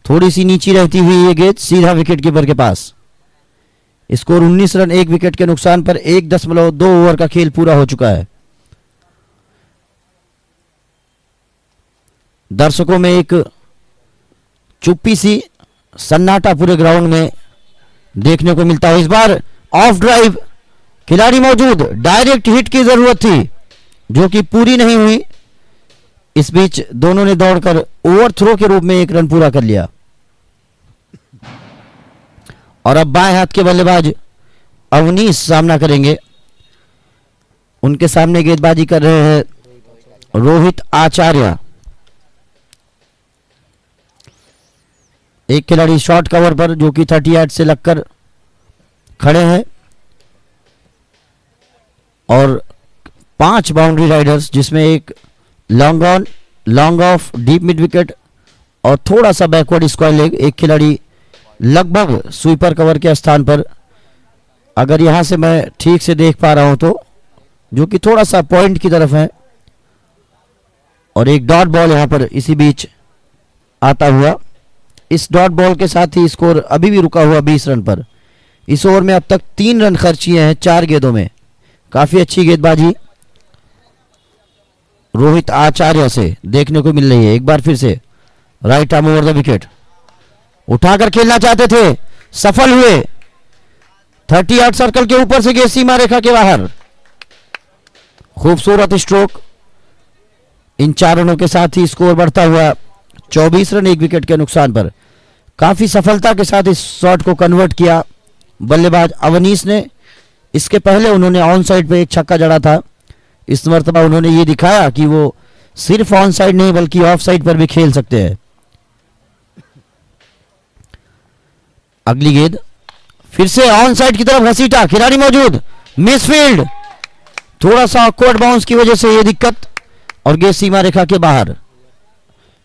थोड़ी सी नीची रहती हुई ये गेंद सीधा विकेट कीपर के पास। स्कोर 19 रन 1 विकेट के नुकसान पर 1.2 ओवर का खेल पूरा हो चुका है। दर्शकों में एक चुप्पी सी, सन्नाटा पूरे ग्राउंड में देखने को मिलता है। इस बार ऑफ ड्राइव, खिलाड़ी मौजूद, डायरेक्ट हिट की जरूरत थी जो कि पूरी नहीं हुई। इस बीच दोनों ने दौड़कर ओवर थ्रो के रूप में 1 रन पूरा कर लिया। और अब बाएं हाथ के बल्लेबाज अवनीश सामना करेंगे। उनके सामने गेंदबाजी कर रहे हैं रोहित आचार्य। एक खिलाड़ी शॉर्ट कवर पर जो कि 38 से लगकर खड़े हैं और 5 बाउंड्री राइडर्स, जिसमें एक long on, long off, deep mid wicket और थोड़ा सा बैकवर्ड स्क्वायर लेग। एक खिलाड़ी लगभग स्वीपर कवर के स्थान पर, अगर यहां से मैं ठीक से देख पा रहा हूं तो, जो कि थोड़ा सा पॉइंट की तरफ है, और एक डॉट बॉल यहां पर इसी बीच आता हुआ। इस डॉट बॉल के साथ ही स्कोर अभी भी रुका हुआ 20 रन पर। इस ओवर में अब तक 3 रन खर्च किए हैं 4 गेंदों में। काफी अच्छी गेंदबाजी रोहित आचार्य से देखने को मिल रही है। एक बार फिर से right arm over the wicket, उठाकर खेलना चाहते थे, सफल हुए। 38 सर्कल के ऊपर से गेंद सीमा रेखा के बाहर। खूबसूरत स्ट्रोक। इन 4 रनों के साथ ही स्कोर बढ़ता हुआ 24 रन 1 विकेट के नुकसान पर। काफी सफलता के साथ इस शॉट को कन्वर्ट किया बल्लेबाज अवनीश ने। इसके पहले उन्होंने ऑन साइड पे एक छक्का जड़ा था। इस मर्तबा उन्होंने ये दिखाया कि वो सिर्फ ऑन साइड नहीं बल्कि ऑफ साइड पर भी खेल सकते हैं। अगली गेंद फिर से ऑन साइड की तरफ घसीटा, खिलाड़ी मौजूद, मिसफील्ड, थोड़ा सा ऑकवर्ड बाउंस की वजह से ये दिक्कत, और गेंद सीमा रेखा के बाहर।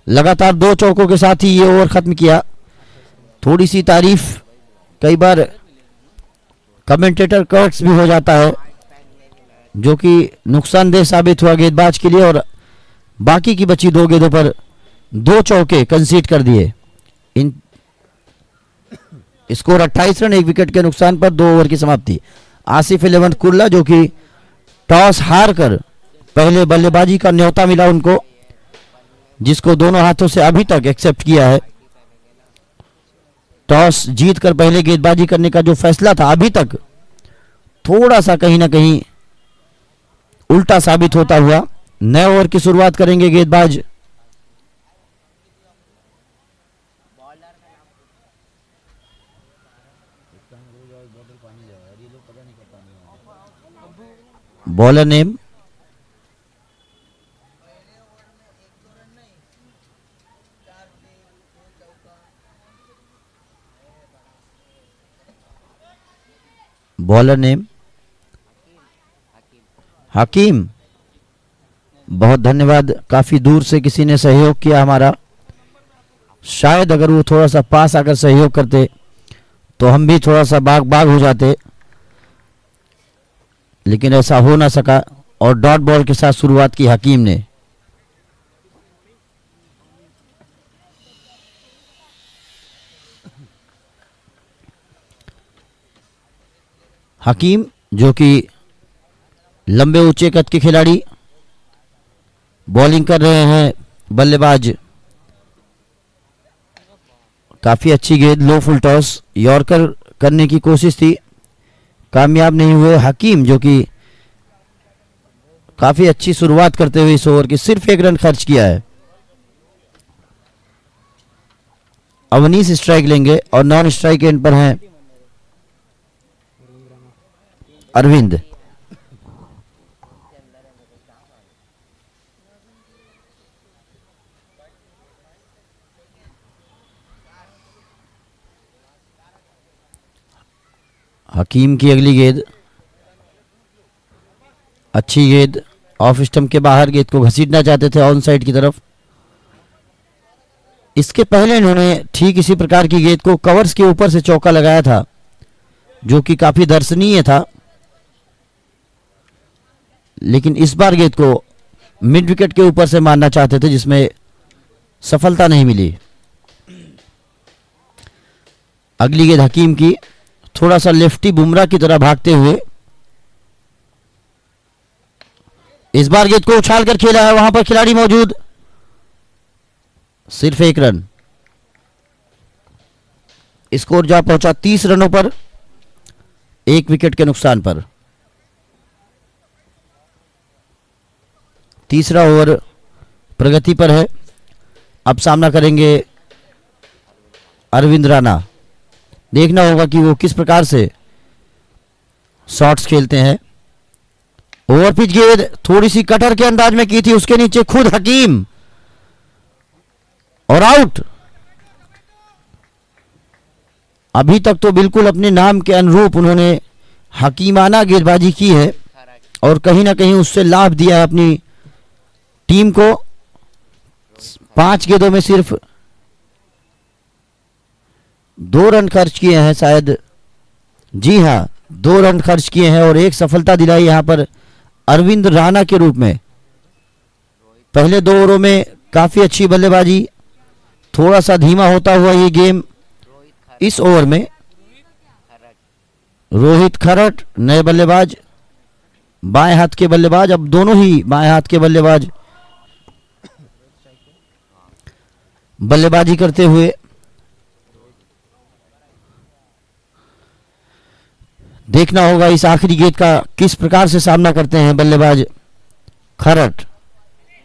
लगातार 2 चौकों के साथ ही ये ओवर खत्म किया। थोड़ी सी तारीफ कई बार कमेंटेटर कर्ट्स भी हो जाता है, जो कि नुकसानदेह साबित हुआ गेंदबाज के लिए, और बाकी की बची 2 गेंदों पर 2 चौके कंसीड कर दिए। इन स्कोर 28 रन 1 विकेट के नुकसान पर 2 ओवर की समाप्ति। आसिफ इलेवंत कुर्ला, जो कि टॉस हार कर पहले बल्लेबाजी का न्योता मिला उनको, जिसको दोनों हाथों से अभी तक एक्सेप्ट किया है। टॉस जीतकर पहले गेंदबाजी करने का जो फैसला था, अभी तक थोड़ा सा कहीं ना कहीं उल्टा साबित होता हुआ। नए ओवर की शुरुआत करेंगे गेंदबाज बॉलर नेम हकीम। बहुत धन्यवाद, काफी दूर से किसी ने सहयोग किया हमारा। शायद अगर वो थोड़ा सा पास आकर सहयोग करते तो हम भी थोड़ा सा बाग हो जाते, लेकिन ऐसा हो ना सका और डॉट बॉल के साथ शुरुआत की हकीम ने। हकीम जो कि लंबे ऊंचे कद के खिलाड़ी, बॉलिंग कर रहे हैं बल्लेबाज। काफी अच्छी गेंद, लो फुल टॉस, यॉर्कर करने की कोशिश थी, कामयाब नहीं हुए। हकीम जो कि काफी अच्छी शुरुआत करते हुए इस ओवर की सिर्फ 1 रन खर्च किया है। अवनीश स्ट्राइक लेंगे और नॉन स्ट्राइक एंड पर हैं अरविंद। हकीम की अगली गेंद, अच्छी गेंद, ऑफ स्टंप के बाहर गेंद को घसीटना चाहते थे ऑन साइड की तरफ। इसके पहले इन्होंने ठीक इसी प्रकार की गेंद को कवर्स के ऊपर से चौका लगाया था जो कि काफी दर्शनीय था, लेकिन इस बार गेंद को मिड विकेट के ऊपर से मारना चाहते थे जिसमें सफलता नहीं मिली। अगली गेंद हकीम की, थोड़ा सा लेफ्टी बुमराह की तरह भागते हुए, इस बार गेंद को उछाल कर खेला है, वहां पर खिलाड़ी मौजूद, सिर्फ 1 रन। स्कोर जा पहुंचा 30 रनों पर, 1 विकेट के नुकसान पर। तीसरा ओवर प्रगति पर है। अब सामना करेंगे अरविंद राणा। देखना होगा कि वो किस प्रकार से शॉट्स खेलते हैं। ओवर पिच गेंद थोड़ी सी कटर के अंदाज में की थी, उसके नीचे खुद हकीम और आउट। अभी तक तो बिल्कुल अपने नाम के अनुरूप उन्होंने हकीमाना गेंदबाजी की है और कहीं ना कहीं उससे लाभ दिया है अपनी टीम को। 5 गेंदों में सिर्फ 2 रन खर्च किए हैं शायद, जी हां 2 रन खर्च किए हैं और 1 सफलता दिलाई यहां पर अरविंद राणा के रूप में। पहले 2 ओवरों में काफी अच्छी बल्लेबाजी, थोड़ा सा धीमा होता हुआ ये गेम। इस ओवर में रोहित खरट नए बल्लेबाज, बाएं हाथ के बल्लेबाज, अब दोनों ही बाएं हाथ के बल्लेबाज बल्लेबाजी करते हुए। देखना होगा इस आखिरी गेंद का किस प्रकार से सामना करते हैं बल्लेबाज खरट।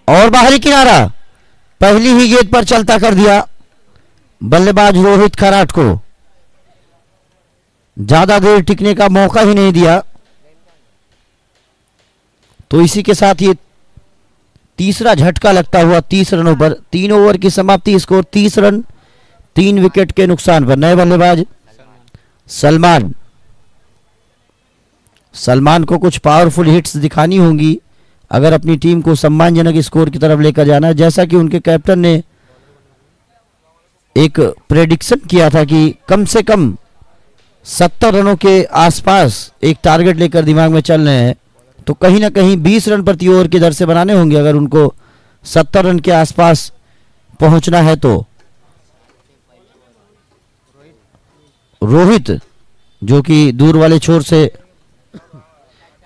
और बाहरी किनारा, पहली ही गेंद पर चलता कर दिया बल्लेबाज रोहित खराट को, ज्यादा देर टिकने का मौका ही नहीं दिया। तो इसी के साथ ये तीसरा झटका लगता हुआ 30 रनों पर। 3 ओवर की समाप्ति, स्कोर 30 रन 3 विकेट के नुकसान पर। नए बल्लेबाज सलमान को कुछ पावरफुल हिट्स दिखानी होंगी अगर अपनी टीम को सम्मानजनक स्कोर की तरफ लेकर जाना है। जैसा कि उनके कैप्टन ने एक प्रेडिक्शन किया था कि कम से कम 70 रनों के आसपास एक टारगेट लेकर दिमाग में चल रहे हैं, तो कहीं ना कहीं 20 रन प्रति ओवर की दर से बनाने होंगे अगर उनको 70 रन के आसपास पहुंचना है। तो रोहित जो कि दूर वाले छोर से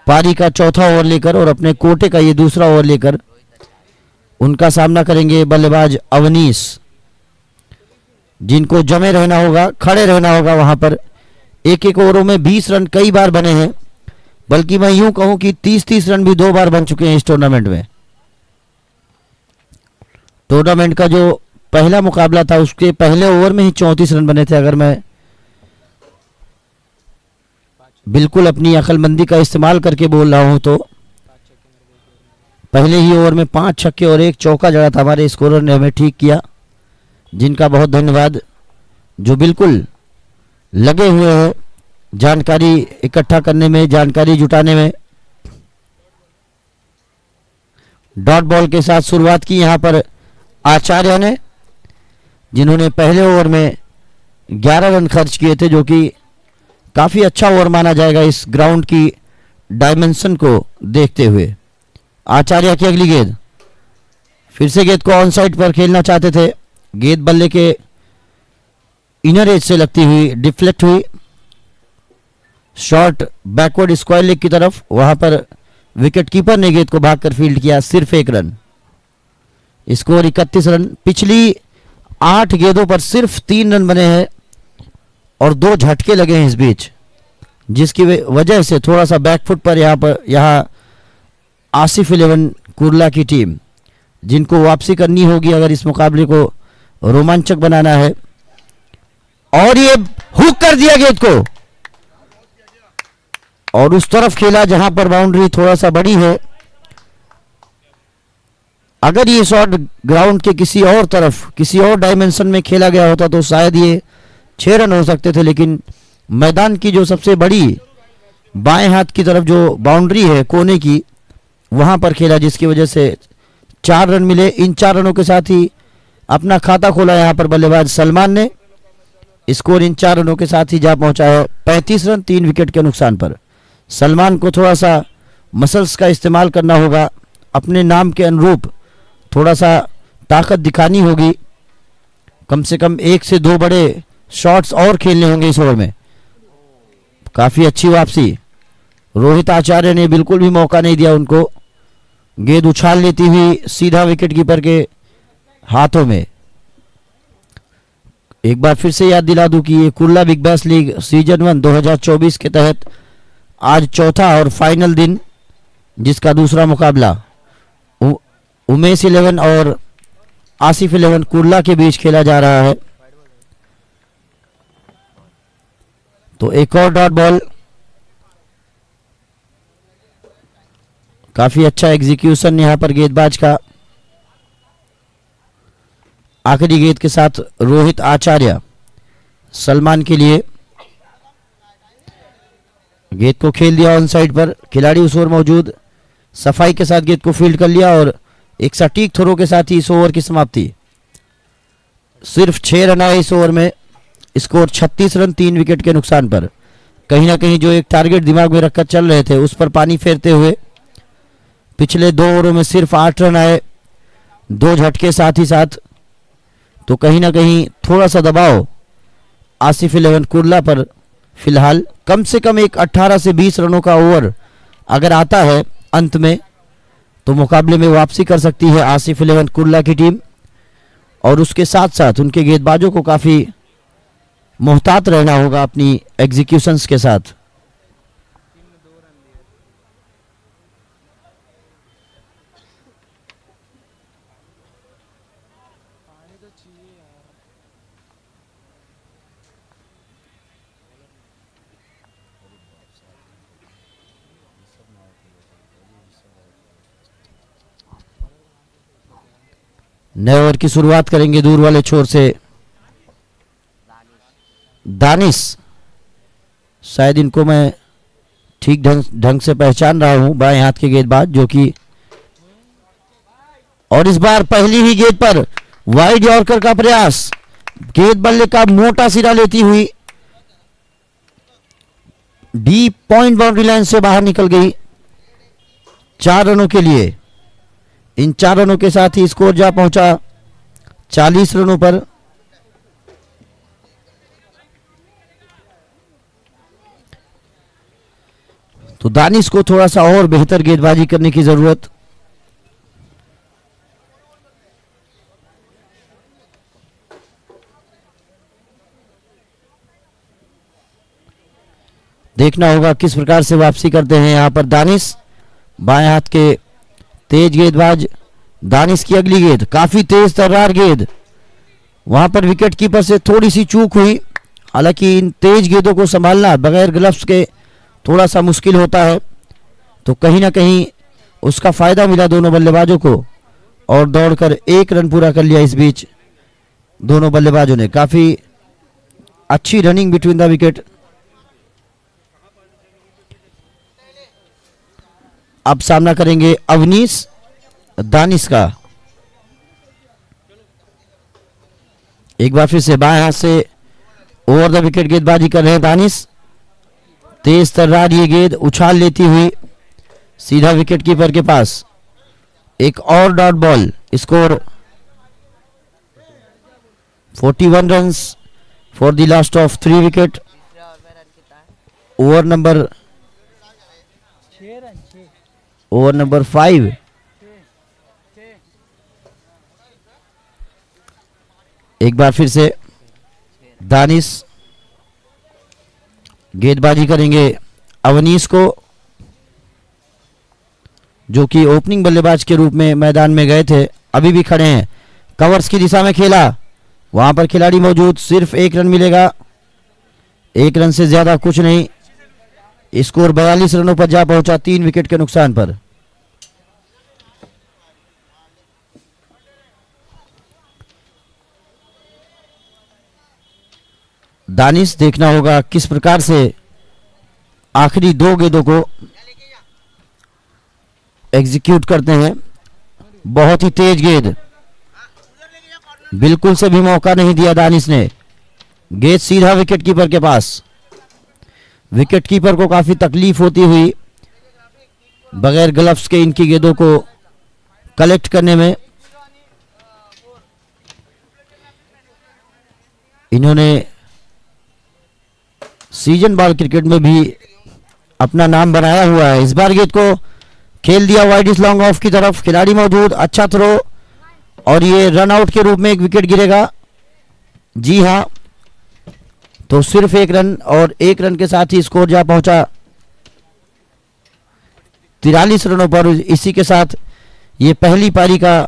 पारी का चौथा ओवर लेकर और अपने कोटे का ये दूसरा ओवर लेकर उनका सामना करेंगे बल्लेबाज अवनीश, जिनको जमे रहना होगा, खड़े रहना होगा वहां पर। 1-1 ओवरों में 20 रन कई बार बने हैं, बल्कि मैं यूं कहूं कि 30-30 रन भी 2 बार बन चुके हैं इस टूर्नामेंट में। टूर्नामेंट का जो पहला मुकाबला था उसके पहले ओवर में ही 34 रन बने थे, अगर मैं बिल्कुल अपनी अक्लमंदी का इस्तेमाल करके बोल रहा हूं तो। पहले ही ओवर में 5 छक्के और 1 चौका जड़ा था, हमारे स्कोरर ने हमें ठीक किया, जिनका बहुत धन्यवाद, जो बिल्कुल लगे हुए हैं जानकारी इकट्ठा करने में, जानकारी जुटाने में। डॉट बॉल के साथ शुरुआत की यहां पर आचार्य ने, जिन्होंने पहले ओवर में 11 रन खर्च किए थे, जो कि काफी अच्छा ओवर माना जाएगा इस ग्राउंड की डायमेंशन को देखते हुए। आचार्य की अगली गेंद, फिर से गेंद को ऑन साइड पर खेलना चाहते थे, गेंद बल्ले के इनर एज से लगती हुई डिफ्लेक्ट हुई। शॉट बैकवर्ड स्क्वायर लेग की तरफ, वहां पर विकेट कीपर ने गेंद को भागकर फील्ड किया, सिर्फ 1 रन। Score 31 run. पिछली 8 गेंदों पर सिर्फ 3 रन बने हैं और 2 झटके लगे हैं इस बीच, जिसकी वजह से थोड़ा सा बैकफुट पर यहाँ आसिफ 11 कुर्ला की टीम, जिनको वापसी करनी होगी अगर इस मुकाबले को रोमांचक बनाना है। और ये हुक कर दिया गेंद को और उस तरफ खेला जहां पर बाउंड्री थोड़ा सा बड़ी है। अगर ये शॉट ग्राउंड के किसी और तरफ, किसी और डायमेंशन में खेला गया होता तो शायद ये 6 रन हो सकते थे, लेकिन मैदान की जो सबसे बड़ी बाएं हाथ की तरफ जो बाउंड्री है कोने की, वहां पर खेला, जिसकी वजह से 4 रन मिले। इन 4 रनों के साथ ही अपना खाता खोला यहां पर बल्लेबाज सलमान ने। स्कोर इन 4 रनों के साथ ही जा पहुंचा है 35 रन 3 विकेट के नुकसान पर। सलमान को थोड़ा सा मसल्स का इस्तेमाल करना होगा, अपने नाम के अनुरूप थोड़ा सा ताकत दिखानी होगी, कम से कम 1 से 2 बड़े शॉट्स और खेलने होंगे इस ओवर में। काफी अच्छी वापसी, रोहित आचार्य ने बिल्कुल भी मौका नहीं दिया उनको। गेंद उछाल लेती हुई सीधा विकेट कीपर के हाथों में। एक बार फिर से याद दिला दूं कि ये Kurla big bash league season 1 2024 के तहत आज चौथा और फाइनल दिन, जिसका दूसरा मुकाबला उमेश 11 और आसिफ 11 कुर्ला के बीच खेला जा रहा है। तो एक और डॉट बॉल, काफी अच्छा एग्जीक्यूशन यहां पर गेंदबाज का। आखिरी गेंद के साथ रोहित आचार्य सलमान के लिए गेंद को खेल दिया ऑन साइड पर। खिलाड़ी उस ओवर मौजूद सफाई के साथ गेंद को फील्ड कर लिया और एक सटीक थ्रो के साथ ही इस ओवर की समाप्ति। सिर्फ 6 रन आए इस ओवर में। स्कोर 36 रन 3 विकेट के नुकसान पर। कहीं ना कहीं जो एक टारगेट दिमाग में रखकर चल रहे थे उस पर पानी फेरते हुए पिछले 2 ओवरों में सिर्फ 8 रन आए, 2 झटके साथ ही साथ। तो कहीं ना कहीं थोड़ा सा दबाव आसिफ 11 कुर्ला पर फिलहाल। कम से कम एक 18 से 20 रनों का ओवर अगर आता है अंत में तो मुकाबले में वापसी कर सकती है आसिफ 11 कुर्ला की टीम। और उसके साथ साथ उनके गेंदबाजों को काफी मोहतात रहना होगा अपनी एग्जीक्यूशंस के साथ। नए ओवर की शुरुआत करेंगे दूर वाले छोर से दानिश। शायद इनको मैं ठीक ढंग से पहचान रहा हूं, बाएं हाथ के गेंदबाज जो कि, और इस बार पहली ही गेंद पर वाइड यॉर्कर का प्रयास, गेंद बल्ले का मोटा सिरा लेती हुई डीप पॉइंट बाउंड्री लाइन से बाहर निकल गई 4 रनों के लिए। इन 4 रनों के साथ ही स्कोर जा पहुंचा 40 रनों पर। तो दानिश को थोड़ा सा और बेहतर गेंदबाजी करने की जरूरत। देखना होगा किस प्रकार से वापसी करते हैं यहां पर दानिश। बाएं हाथ के तेज गेंदबाज दानिश की अगली गेंद काफी तेज तर्रार गेंद, वहां पर विकेट कीपर से थोड़ी सी चूक हुई। हालांकि इन तेज गेंदों को संभालना बगैर ग्लव्स के थोड़ा सा मुश्किल होता है, तो कहीं ना कहीं उसका फायदा मिला दोनों बल्लेबाजों को और दौड़कर 1 रन पूरा कर लिया। इस बीच दोनों बल्लेबाजों ने काफी अच्छी रनिंग बिटवीन द विकेट। अब सामना करेंगे अवनीश दानिश का। एक बार फिर से बाएं हाथ से ओवर द विकेट गेंदबाजी कर रहे हैं दानिश। तेज तर्रार ये गेंद उछाल लेती हुई सीधा विकेट कीपर के पास। एक और dot ball. Score 41 runs for the last of 3 wicket. तीसरे ओवर में रन कितना है? Over number 5। एक बार फिर से दानिश गेंदबाजी करेंगे अवनीश को, जो कि ओपनिंग बल्लेबाज के रूप में मैदान में गए थे, अभी भी खड़े हैं। कवर्स की दिशा में खेला, वहां पर खिलाड़ी मौजूद, सिर्फ 1 रन मिलेगा, 1 रन से ज्यादा कुछ नहीं। स्कोर 42 रनों पर जा पहुंचा 3 विकेट के नुकसान पर। दानिश देखना होगा किस प्रकार से आखिरी 2 गेंदों को एग्जीक्यूट करते हैं। बहुत ही तेज गेंद, बिल्कुल से भी मौका नहीं दिया दानिश ने। गेंद सीधा विकेट कीपर के पास। विकेट कीपर को काफी तकलीफ होती हुई बगैर ग्लव्स के इनकी गेंदों को कलेक्ट करने में। इन्होंने सीजन बॉल क्रिकेट में भी अपना नाम बनाया हुआ है। इस बार गेंद को खेल दिया वाइड इस लॉन्ग ऑफ की तरफ, खिलाड़ी मौजूद, अच्छा थ्रो, और ये रन आउट के रूप में 1 विकेट गिरेगा। जी हां, तो सिर्फ 1 रन, और 1 रन के साथ ही स्कोर जा पहुंचा 43 रनों पर। इसी के साथ ये पहली पारी का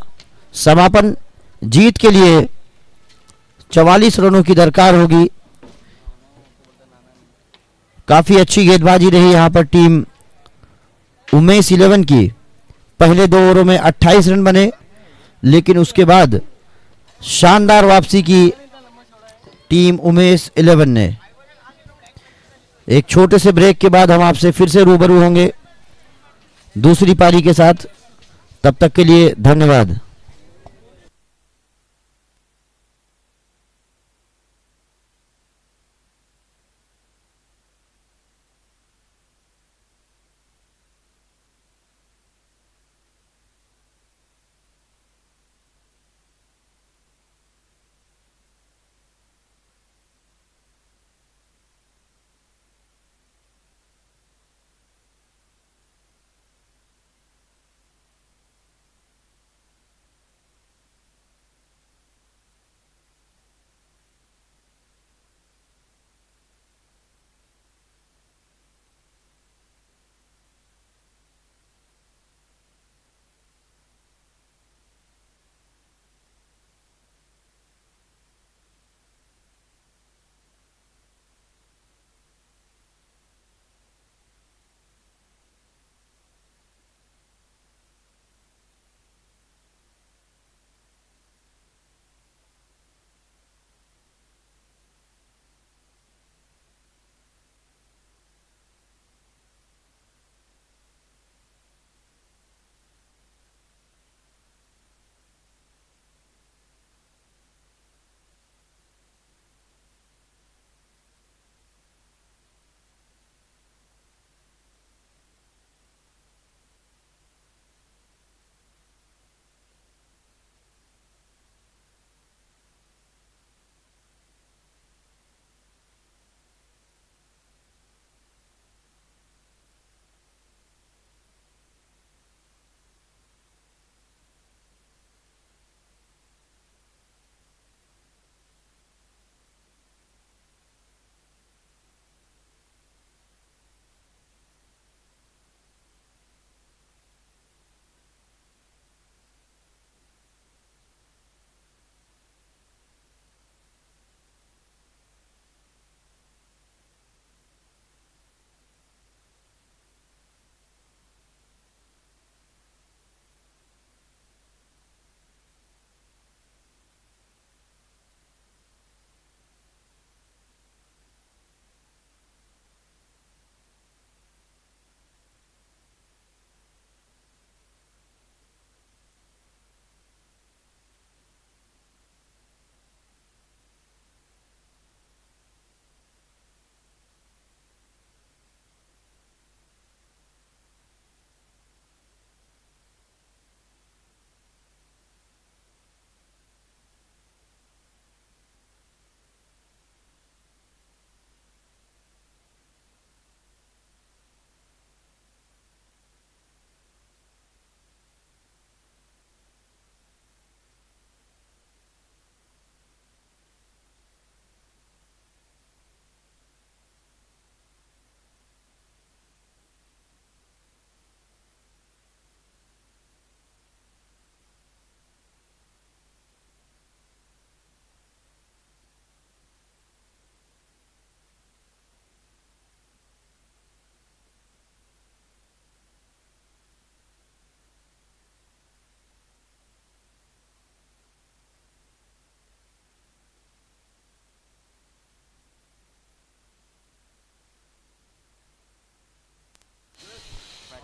समापन। जीत के लिए 44 रनों की दरकार होगी। काफी अच्छी गेंदबाजी रही यहां पर टीम उमेश 11 की। पहले 2 ओवरों में 28 रन बने, लेकिन उसके बाद शानदार वापसी की टीम उमेश 11 ने। एक छोटे से ब्रेक के बाद हम आपसे फिर से रूबरू होंगे दूसरी पारी के साथ। तब तक के लिए धन्यवाद।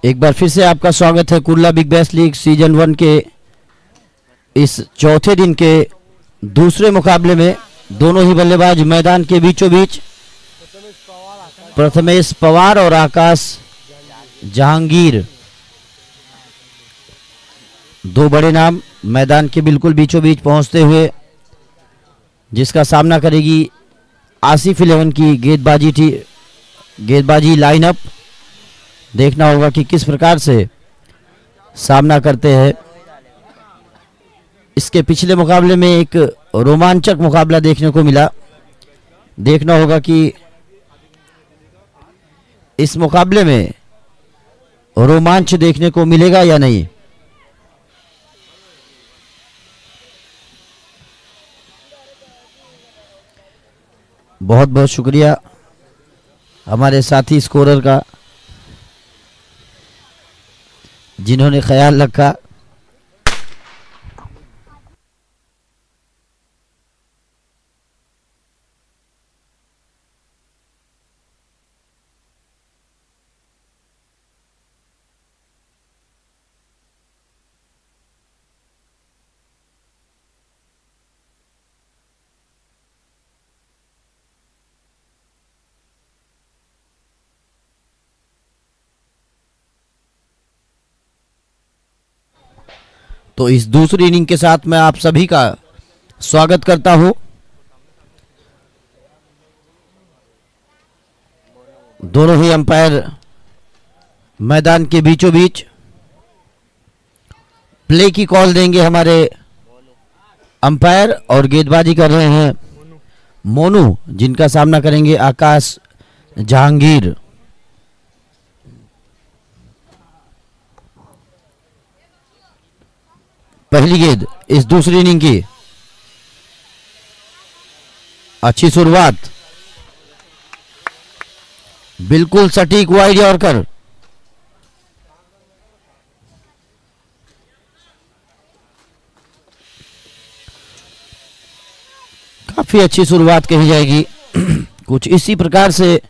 एक बार फिर से आपका स्वागत है Kurla big bash league season 1 के इस चौथे दिन के दूसरे मुकाबले में। दोनों ही बल्लेबाज मैदान के बीचों बीच, प्रथमेश पवार और आकाश जहांगीर, दो बड़े नाम मैदान के बिल्कुल बीचों बीच पहुंचते हुए, जिसका सामना करेगी आसिफ 11 की गेंदबाजी लाइनअप। देखना होगा कि किस प्रकार से सामना करते हैं। इसके पिछले मुकाबले में एक रोमांचक मुकाबला देखने को मिला। देखना होगा कि इस मुकाबले में रोमांच देखने को मिलेगा या नहीं। बहुत बहुत शुक्रिया हमारे साथी स्कोरर का, जिन्होंने ख्याल रखा। तो इस दूसरी इनिंग के साथ मैं आप सभी का स्वागत करता हूं। दोनों ही अंपायर मैदान के बीचों बीच प्ले की कॉल देंगे हमारे अंपायर, और गेंदबाजी कर रहे हैं मोनू, जिनका सामना करेंगे आकाश जहांगीर। पहली गेंद इस दूसरी इनिंग की, अच्छी शुरुआत, बिल्कुल सटीक वाइड यॉर्कर। काफी अच्छी शुरुआत कही जाएगी। कुछ इसी प्रकार से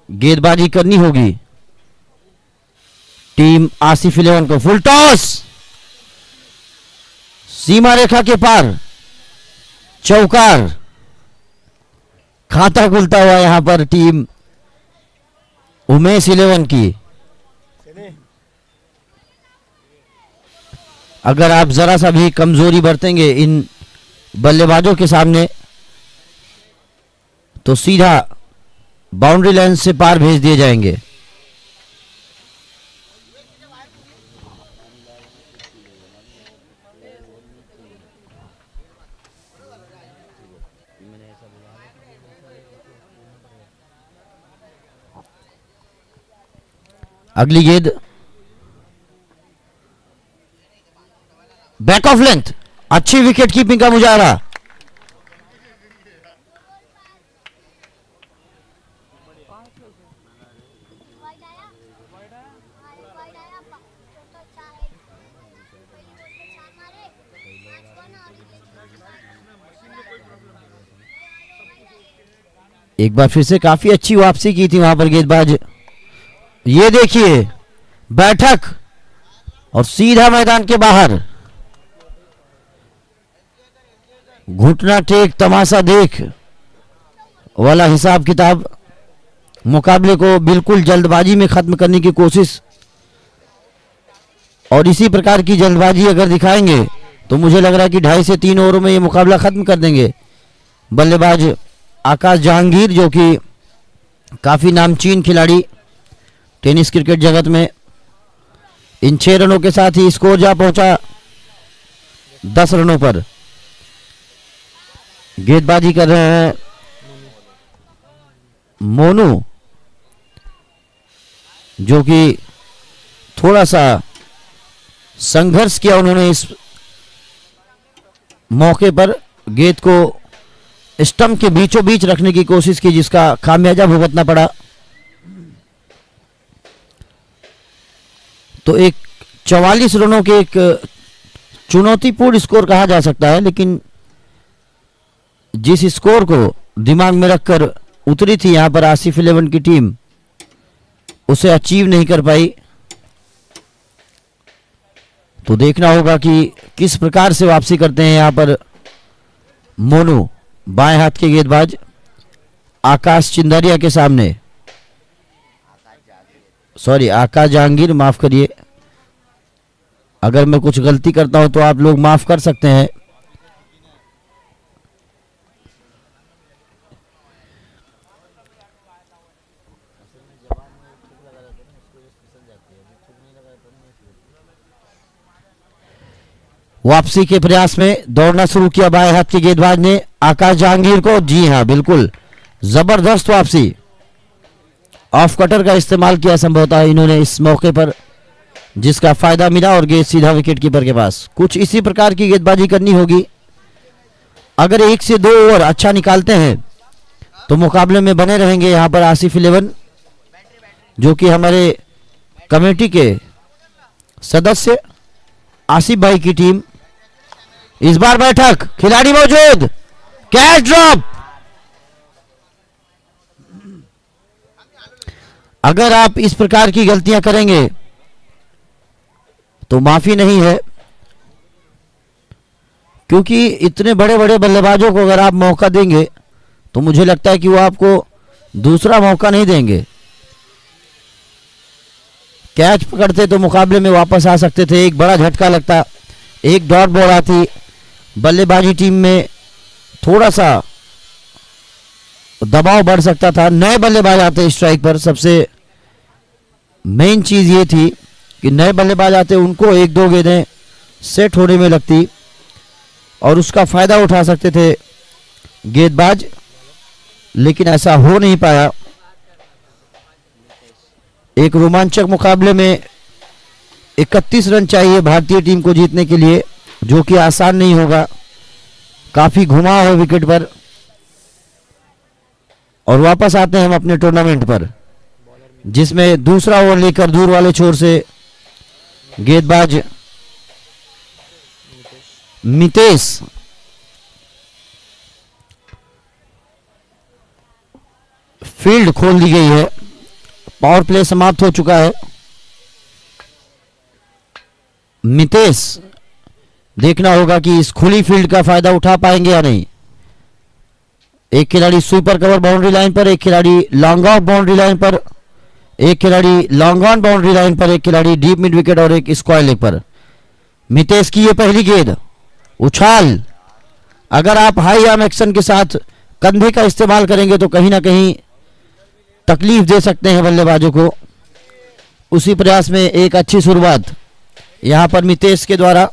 गेंदबाजी करनी होगी टीम आसिफ 11 को। फुल टॉस, सीमा रेखा के पार, चौकार। खाता खुलता हुआ यहां पर टीम उमेश 11 की। अगर आप जरा सा भी कमजोरी बरतेंगे इन बल्लेबाजों के सामने तो सीधा बाउंड्री लाइन से पार भेज दिए जाएंगे। अगली गेंद बैक ऑफ लेंथ, अच्छी विकेट कीपिंग का मुजाहरा। एक बार फिर से काफी अच्छी वापसी की थी वहां पर गेंदबाज। ये देखिए बैठक और सीधा मैदान के बाहर, घुटना टेक तमाशा देख वाला हिसाब किताब। मुकाबले को बिल्कुल जल्दबाजी में खत्म करने की कोशिश, और इसी प्रकार की जल्दबाजी अगर दिखाएंगे तो मुझे लग रहा है कि 2.5 से 3 ओवरों में ये मुकाबला खत्म कर देंगे बल्लेबाज आकाश जहांगीर, जो कि काफी नामचीन खिलाड़ी टेनिस क्रिकेट जगत में। इन 6 रनों के साथ ही स्कोर जा पहुंचा 10 रनों पर। गेंदबाजी कर रहे हैं मोनू, जो कि थोड़ा सा संघर्ष किया उन्होंने इस मौके पर। गेंद को स्टंप के बीचों बीच रखने की कोशिश की, जिसका खामियाजा भुगतना पड़ा। तो एक 44 रनों के एक चुनौतीपूर्ण स्कोर कहा जा सकता है, लेकिन जिस स्कोर को दिमाग में रखकर उतरी थी यहां पर आसिफ 11 की टीम, उसे अचीव नहीं कर पाई। तो देखना होगा कि किस प्रकार से वापसी करते हैं यहाँ पर मोनू, बाएं हाथ के गेंदबाज आकाश चिंदारिया के सामने, सॉरी आकाश जहांगीर, माफ करिए अगर मैं कुछ गलती करता हूं तो आप लोग माफ कर सकते हैं। वापसी के प्रयास में दौड़ना शुरू किया बाएं हाथ के गेंदबाज ने आकाश जहांगीर को, जी हां बिल्कुल जबरदस्त वापसी, ऑफ कटर का इस्तेमाल किया संभवतः इन्होंने इस मौके पर, जिसका फायदा मिला और गेंद सीधा विकेट कीपर के पास। कुछ इसी प्रकार की गेंदबाजी करनी होगी। अगर 1 से 2 ओवर अच्छा निकालते हैं तो मुकाबले में बने रहेंगे यहाँ पर आसिफ 11, जो कि हमारे कमेटी के सदस्य आसिफ भाई की टीम। इस बार बैठक, खिलाड़ी मौजूद, कैच ड्रॉप। अगर आप इस प्रकार की गलतियां करेंगे तो माफी नहीं है, क्योंकि इतने बड़े बड़े बल्लेबाजों को अगर आप मौका देंगे तो मुझे लगता है कि वो आपको दूसरा मौका नहीं देंगे। कैच पकड़ते तो मुकाबले में वापस आ सकते थे, एक बड़ा झटका लगता, एक डॉट बॉल आती, बल्लेबाजी टीम में थोड़ा सा दबाव बढ़ सकता था, नए बल्लेबाज आते स्ट्राइक पर। सबसे मेन चीज ये थी कि नए बल्लेबाज आते, उनको 1-2 गेंदें सेट होने में लगती और उसका फायदा उठा सकते थे गेंदबाज, लेकिन ऐसा हो नहीं पाया। एक रोमांचक मुकाबले में 31 रन चाहिए भारतीय टीम को जीतने के लिए, जो कि आसान नहीं होगा। काफी घुमाव है विकेट पर। और वापस आते हैं हम अपने टूर्नामेंट पर, जिसमें दूसरा ओवर लेकर दूर वाले छोर से गेंदबाज मितेश फील्ड खोल दी गई है। पावर प्ले समाप्त हो चुका है। मितेश देखना होगा कि इस खुली फील्ड का फायदा उठा पाएंगे या नहीं। एक खिलाड़ी सुपर कवर बाउंड्री लाइन पर, एक खिलाड़ी लॉन्ग ऑफ बाउंड्री लाइन पर, एक खिलाड़ी लॉन्ग ऑन बाउंड्री लाइन पर, एक खिलाड़ी डीप मिड विकेट और एक स्क्वायर लेग पर। मितेश की ये पहली गेंद, उछाल। अगर आप हाई आर्म एक्शन के साथ कंधे का इस्तेमाल करेंगे तो कहीं ना कहीं तकलीफ दे सकते हैं बल्लेबाजों को। उसी प्रयास में एक अच्छी शुरुआत यहां पर मितेश के द्वारा।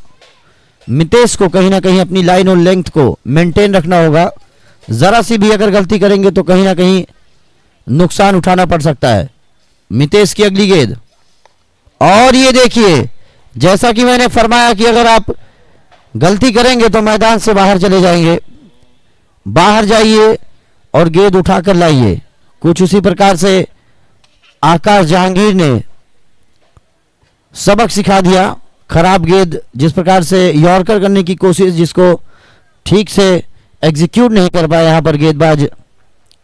मितेश को कहीं ना कहीं अपनी लाइन और लेंथ को मेंटेन रखना होगा। जरा सी भी अगर गलती करेंगे तो कहीं ना कहीं नुकसान उठाना पड़ सकता है। मितेश की अगली गेंद, और ये देखिए, जैसा कि मैंने फरमाया कि अगर आप गलती करेंगे तो मैदान से बाहर चले जाएंगे। बाहर जाइए और गेंद उठाकर लाइए। कुछ उसी प्रकार से आकाश जहांगीर ने सबक सिखा दिया। खराब गेंद, जिस प्रकार से यॉर्कर करने की कोशिश, जिसको ठीक से एग्जीक्यूट नहीं कर पाया यहां पर गेंदबाज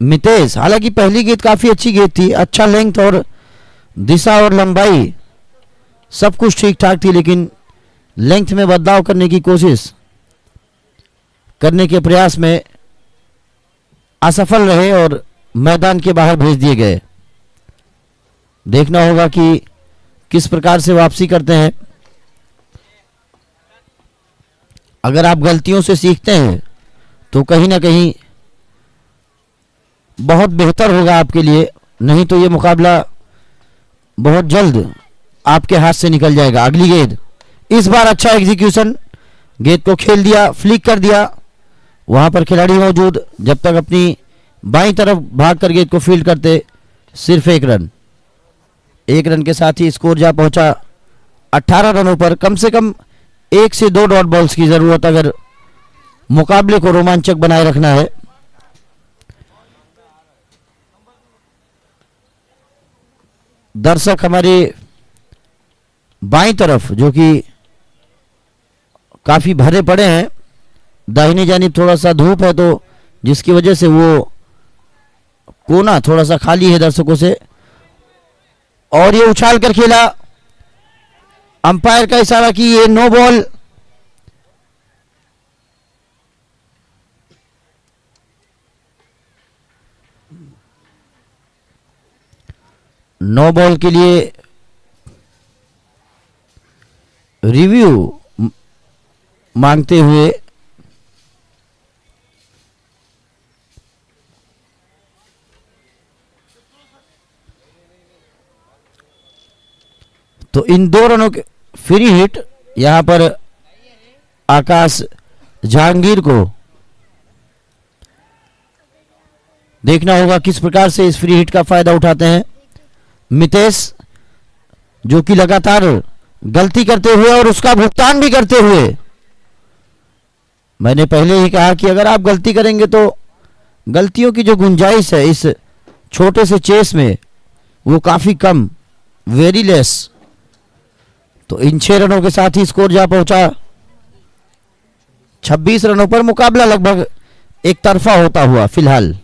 मितेश। हालांकि पहली गेंद काफी अच्छी गेंद थी, अच्छा लेंथ और दिशा और लंबाई सब कुछ ठीक ठाक थी, लेकिन लेंथ में बदलाव करने की कोशिश करने के प्रयास में असफल रहे और मैदान के बाहर भेज दिए गए। देखना होगा कि किस प्रकार से वापसी करते हैं। अगर आप गलतियों से सीखते हैं तो कहीं ना कहीं बहुत बेहतर होगा आपके लिए, नहीं तो ये मुकाबला बहुत जल्द आपके हाथ से निकल जाएगा। अगली गेंद, इस बार अच्छा एग्जीक्यूशन, गेंद को खेल दिया, फ्लिक कर दिया। वहां पर खिलाड़ी मौजूद, जब तक अपनी बाईं तरफ भागकर गेंद को फील्ड करते, सिर्फ 1 रन। 1 रन के साथ ही स्कोर जा पहुंचा 18 रनों पर। कम से कम 1 से 2 डॉट बॉल्स की जरूरत अगर मुकाबले को रोमांचक बनाए रखना है। दर्शक हमारे बाईं तरफ जो कि काफी भरे पड़े हैं, दाहिनी जानिब थोड़ा सा धूप है, तो जिसकी वजह से वो कोना थोड़ा सा खाली है दर्शकों से। और ये उछाल कर खेला, अंपायर का इशारा कि ये नो बॉल। नो बॉल के लिए रिव्यू मांगते हुए तो इन 2 रनों के फ्री हिट यहां पर आकाश जहांगीर को देखना होगा किस प्रकार से इस फ्री हिट का फायदा उठाते हैं मितेश, जो कि लगातार गलती करते हुए और उसका भुगतान भी करते हुए। मैंने पहले ही कहा कि अगर आप गलती करेंगे तो गलतियों की जो गुंजाइश है इस छोटे से चेस में वो काफी कम, वेरी लेस। तो इन 6 रनों के साथ ही स्कोर जा पहुंचा 26 रनों पर। मुकाबला लगभग एक तरफा होता हुआ फिलहाल।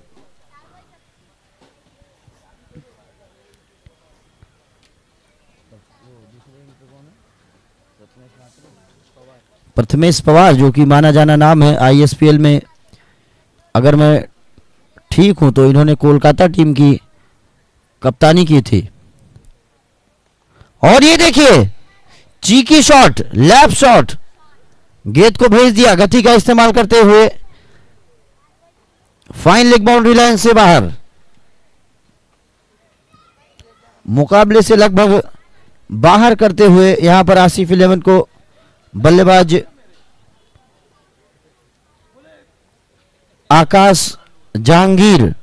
प्रथमेश पवार, जो कि माना जाना नाम है आईएसपीएल में, अगर मैं ठीक हूं तो इन्होंने कोलकाता टीम की कप्तानी की थी। और ये देखिए चीकी शॉट, लैप शॉट, गेंद को भेज दिया गति का इस्तेमाल करते हुए फाइन लेग बाउंड्री लाइन से बाहर। मुकाबले से लगभग बाहर करते हुए यहां पर आसिफ 11 को बल्लेबाज आकाश जहांगीर।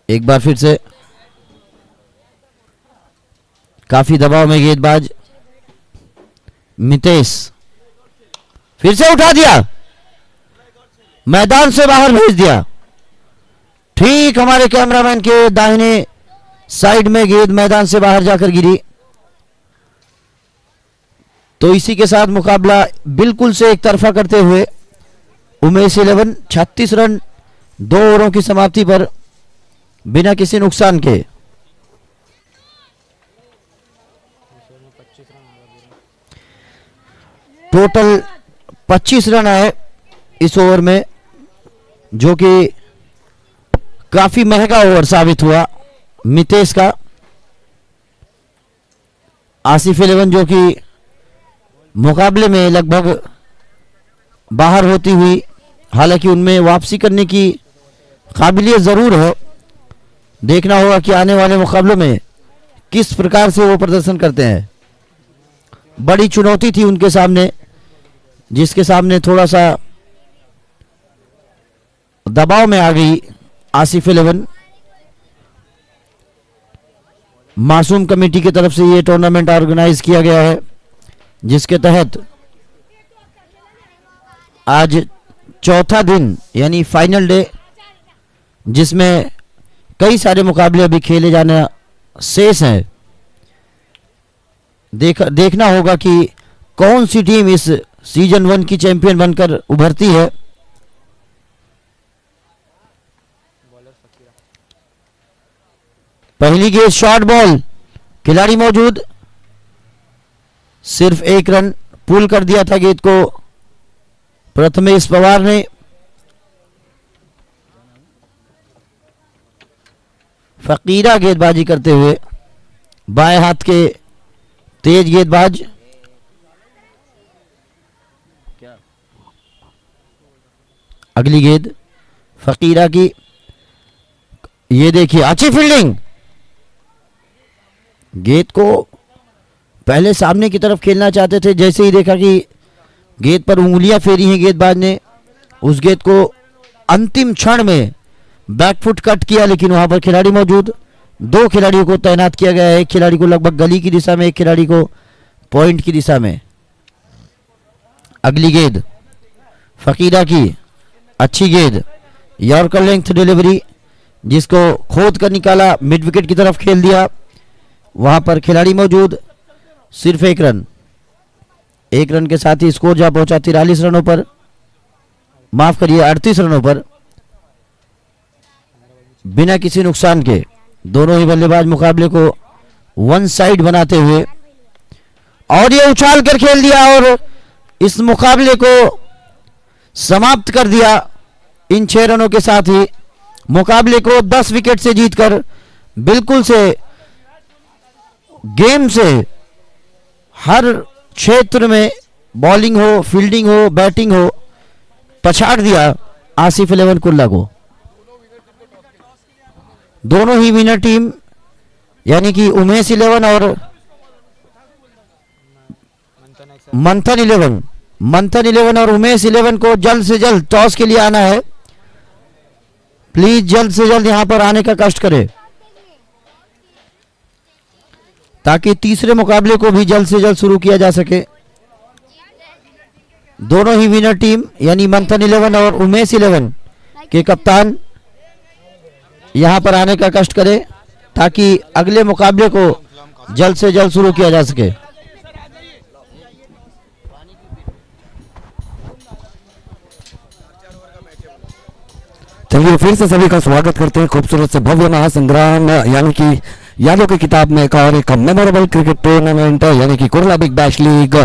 एक बार फिर से काफी दबाव में गेंदबाज मितेश, फिर से उठा दिया, मैदान से बाहर भेज दिया। ठीक हमारे कैमरामैन के दाहिने साइड में गेंद मैदान से बाहर जाकर गिरी। तो इसी के साथ मुकाबला बिल्कुल से एक तरफा करते हुए उमेश 11 36 रन 2 ओवरों की समाप्ति पर बिना किसी नुकसान के। टोटल 25 रन आए इस ओवर में, जो कि काफी महंगा ओवर साबित हुआ मितेश का। आसिफ 11 जो कि मुकाबले में लगभग बाहर होती हुई, हालांकि उनमें वापसी करने की काबिलियत जरूर है। देखना होगा कि आने वाले मुकाबलों में किस प्रकार से वो प्रदर्शन करते हैं। बड़ी चुनौती थी उनके सामने, जिसके सामने थोड़ा सा दबाव में आ गई आसिफ 11। मासूम कमेटी की तरफ से ये टूर्नामेंट ऑर्गेनाइज किया गया है, जिसके तहत आज चौथा दिन यानी फाइनल डे, जिसमें कई सारे मुकाबले अभी खेले जाना शेष हैं। देखना होगा कि कौन सी टीम इस सीजन 1 की चैंपियन बनकर उभरती है। पहली गेंद शॉर्ट बॉल, खिलाड़ी मौजूद, सिर्फ 1 रन पुल कर दिया था गेंद को प्रथमेश पवार ने। फकीरा गेंदबाजी करते हुए, बाएं हाथ के तेज गेंदबाज। अगली गेंद फकीरा की, ये देखिए अच्छी फील्डिंग। गेंद को पहले सामने की तरफ खेलना चाहते थे, जैसे ही देखा कि गेंद पर उंगलियां फेरी हैं गेंदबाज ने, उस गेंद को अंतिम क्षण में बैकफुट कट किया, लेकिन वहां पर खिलाड़ी मौजूद। 2 खिलाड़ियों को तैनात किया गया है, एक खिलाड़ी को लगभग गली की दिशा में, एक खिलाड़ी को पॉइंट की दिशा में। अगली गेंद फकीरा की, अच्छी गेंद, यॉर्कर लेंथ डिलीवरी, जिसको खोद कर निकाला, मिड विकेट की तरफ खेल दिया। वहां पर खिलाड़ी मौजूद, सिर्फ 1 रन। 1 रन के साथ ही स्कोर जा पहुंचा 43 रनों पर, माफ करिए 38 रनों पर। बिना किसी नुकसान के दोनों ही बल्लेबाज मुकाबले को वन साइड बनाते हुए, और ये उछाल कर खेल दिया और इस मुकाबले को समाप्त कर दिया इन 6 रनों के साथ ही। मुकाबले को 10 विकेट से जीतकर बिल्कुल से गेम से हर क्षेत्र में, बॉलिंग हो, फील्डिंग हो, बैटिंग हो, पछाड़ दिया आसिफ 11 कुल्ला को। दोनों ही विनर टीम यानी कि उमेश 11 और मंथन 11 और उमेश 11 को जल्द से जल्द टॉस के लिए आना है। प्लीज जल्द से जल्द यहां पर आने का कष्ट करें ताकि तीसरे मुकाबले को भी जल्द से जल्द शुरू किया जा सके। दोनों ही विनर टीम यानी मंथन 11 और उमेश 11 के कप्तान यहां पर आने का कष्ट करें ताकि अगले मुकाबले को जल्द से जल्द शुरू किया जा सके। चलिए फिर से सभी का स्वागत करते हैं खूबसूरत से भव्य महासंग्राम यानी कि यादों की किताब में एक और एक मेमोरेबल क्रिकेट टूर्नामेंट यानी कि Kurla big bash league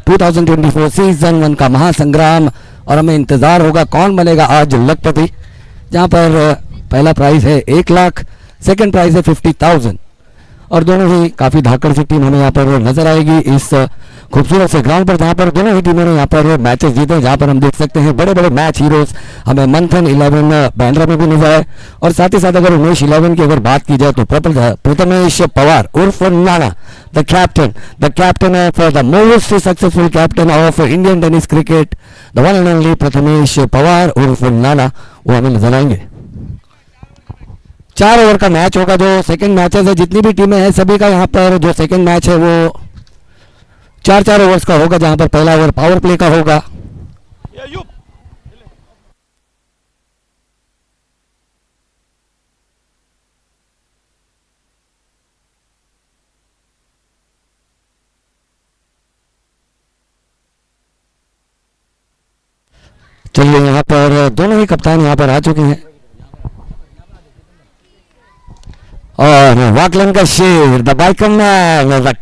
2024 season 1 का महासंग्राम। और हमें इंतजार होगा कौन बनेगा आज लखपति, जहां पर पहला प्राइज है 1 लाख, सेकंड प्राइज है 50,000 और दोनों ही काफी धाकड़ सी टीम हमें यहाँ पर नजर आएगी इस खूबसूरत से ग्राउंड पर, जहाँ पर दोनों ही टीमों ने यहाँ पर मैचेस जीते हैं। जहाँ पर हम देख सकते हैं बड़े बड़े मैच हीरोज हमें मंथन 11 बांद्रा में भी नजर आए, और साथ ही साथ अगर उमेश 11 की अगर बात की जाए तो प्रथमेश पवार उर्फ नाना, the captain of the most successful captain of Indian tennis cricket, the one and only Prathamesh Pawar उर्फ नाना, वो हमें नजर आएंगे। 4 ओवर का मैच होगा। जो सेकंड मैचेस है, जितनी भी टीमें हैं सभी का यहाँ पर जो सेकंड मैच है वो 4 ओवर्स का होगा, जहां पर पहला ओवर पावर प्ले का होगा। चलिए यहाँ पर दोनों ही कप्तान यहाँ पर आ चुके हैं और वाकलन का शेर the biker man the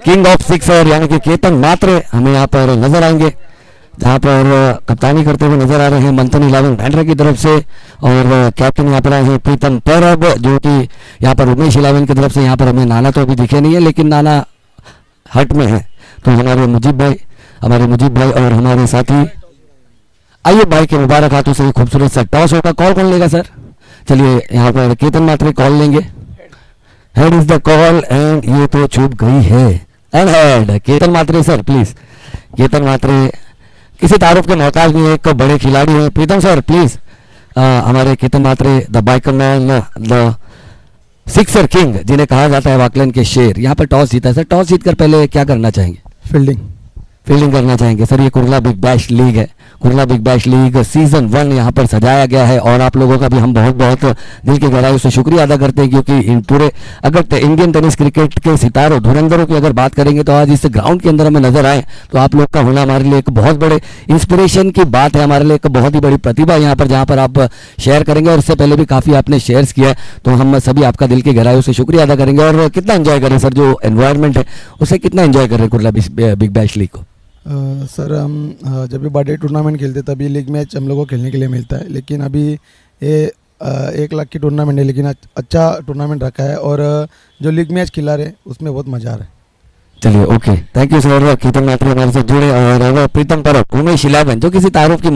king of sixer यानी कि केतन मात्रे हमें यहाँ पर नजर आएंगे, जहाँ पर कप्तानी करते हुए नजर आ रहे हैं मंथन 11 बांद्रा की तरफ से, और कैप्टन यहाँ पर आए हैं प्रीतम परब, जो कि यहाँ पर उमेश 11 की तरफ से। यहाँ पर हमें नाना तो अभी दिखे नहीं है, लेकिन नाना हट में है, तो हमारे मुजीब भाई और हमारे साथी अय्यूब भाई के मुबारक हाथों से खूबसूरत सा टॉस होगा। कॉल कौन लेगा सर? चलिए यहाँ पर केतन मात्रे कॉल लेंगे। Head is the call and ये तो चूक गई है, and head Ketan Matre sir please. Ketan Matre किसी तारुफ के मोहताज नहीं है, एक बड़े खिलाड़ी हैं। प्रीतम सर प्लीज हमारे Ketan Matre the biker man the sixer king जिन्हें कहा जाता है वाकलन के शेर, यहाँ पर टॉस जीता है सर। टॉस जीतकर पहले क्या करना चाहेंगे? फील्डिंग करना चाहेंगे सर। ये कुर्ला बिग बैश लीग है, Kurla big bash league season 1 यहाँ पर सजाया गया है, और आप लोगों का भी हम बहुत बहुत दिल की गहराई से शुक्रिया अदा करते हैं, क्योंकि इन पूरे अगर इंडियन टेनिस क्रिकेट के सितारों धुरंधरों की अगर बात करेंगे तो आज इस ग्राउंड के अंदर हमें नजर आए तो आप लोग का होना हमारे लिए एक बहुत बड़े इंस्पिरेशन की बात है, हमारे लिए एक बहुत ही बड़ी प्रतिभा यहाँ पर, जहाँ पर आप शेयर करेंगे। और इससे पहले भी काफ़ी आपने शेयर्स किया है, तो हम सभी आपका दिल की गहराइयों से शुक्रिया अदा करेंगे। और कितना एंजॉय करें सर, जो एनवायरनमेंट है उसे कितना एंजॉय करें कुर्ला बिग बैश लीग को? सर हम जब भी बड़े टूर्नामेंट खेलते तभी लीग मैच हम लोगों को खेलने के लिए मिलता है, लेकिन अभी ये 1 लाख की टूर्नामेंट है, लेकिन अच्छा टूर्नामेंट रखा है और जो लीग मैच खिला रहे उसमें बहुत मज़ा आ रहा है। चलिए okay, thank you sir. Ketan Matre हमारे साथ जुड़े, और प्रीतम परब उमेश 11 जो किसी तारुफ की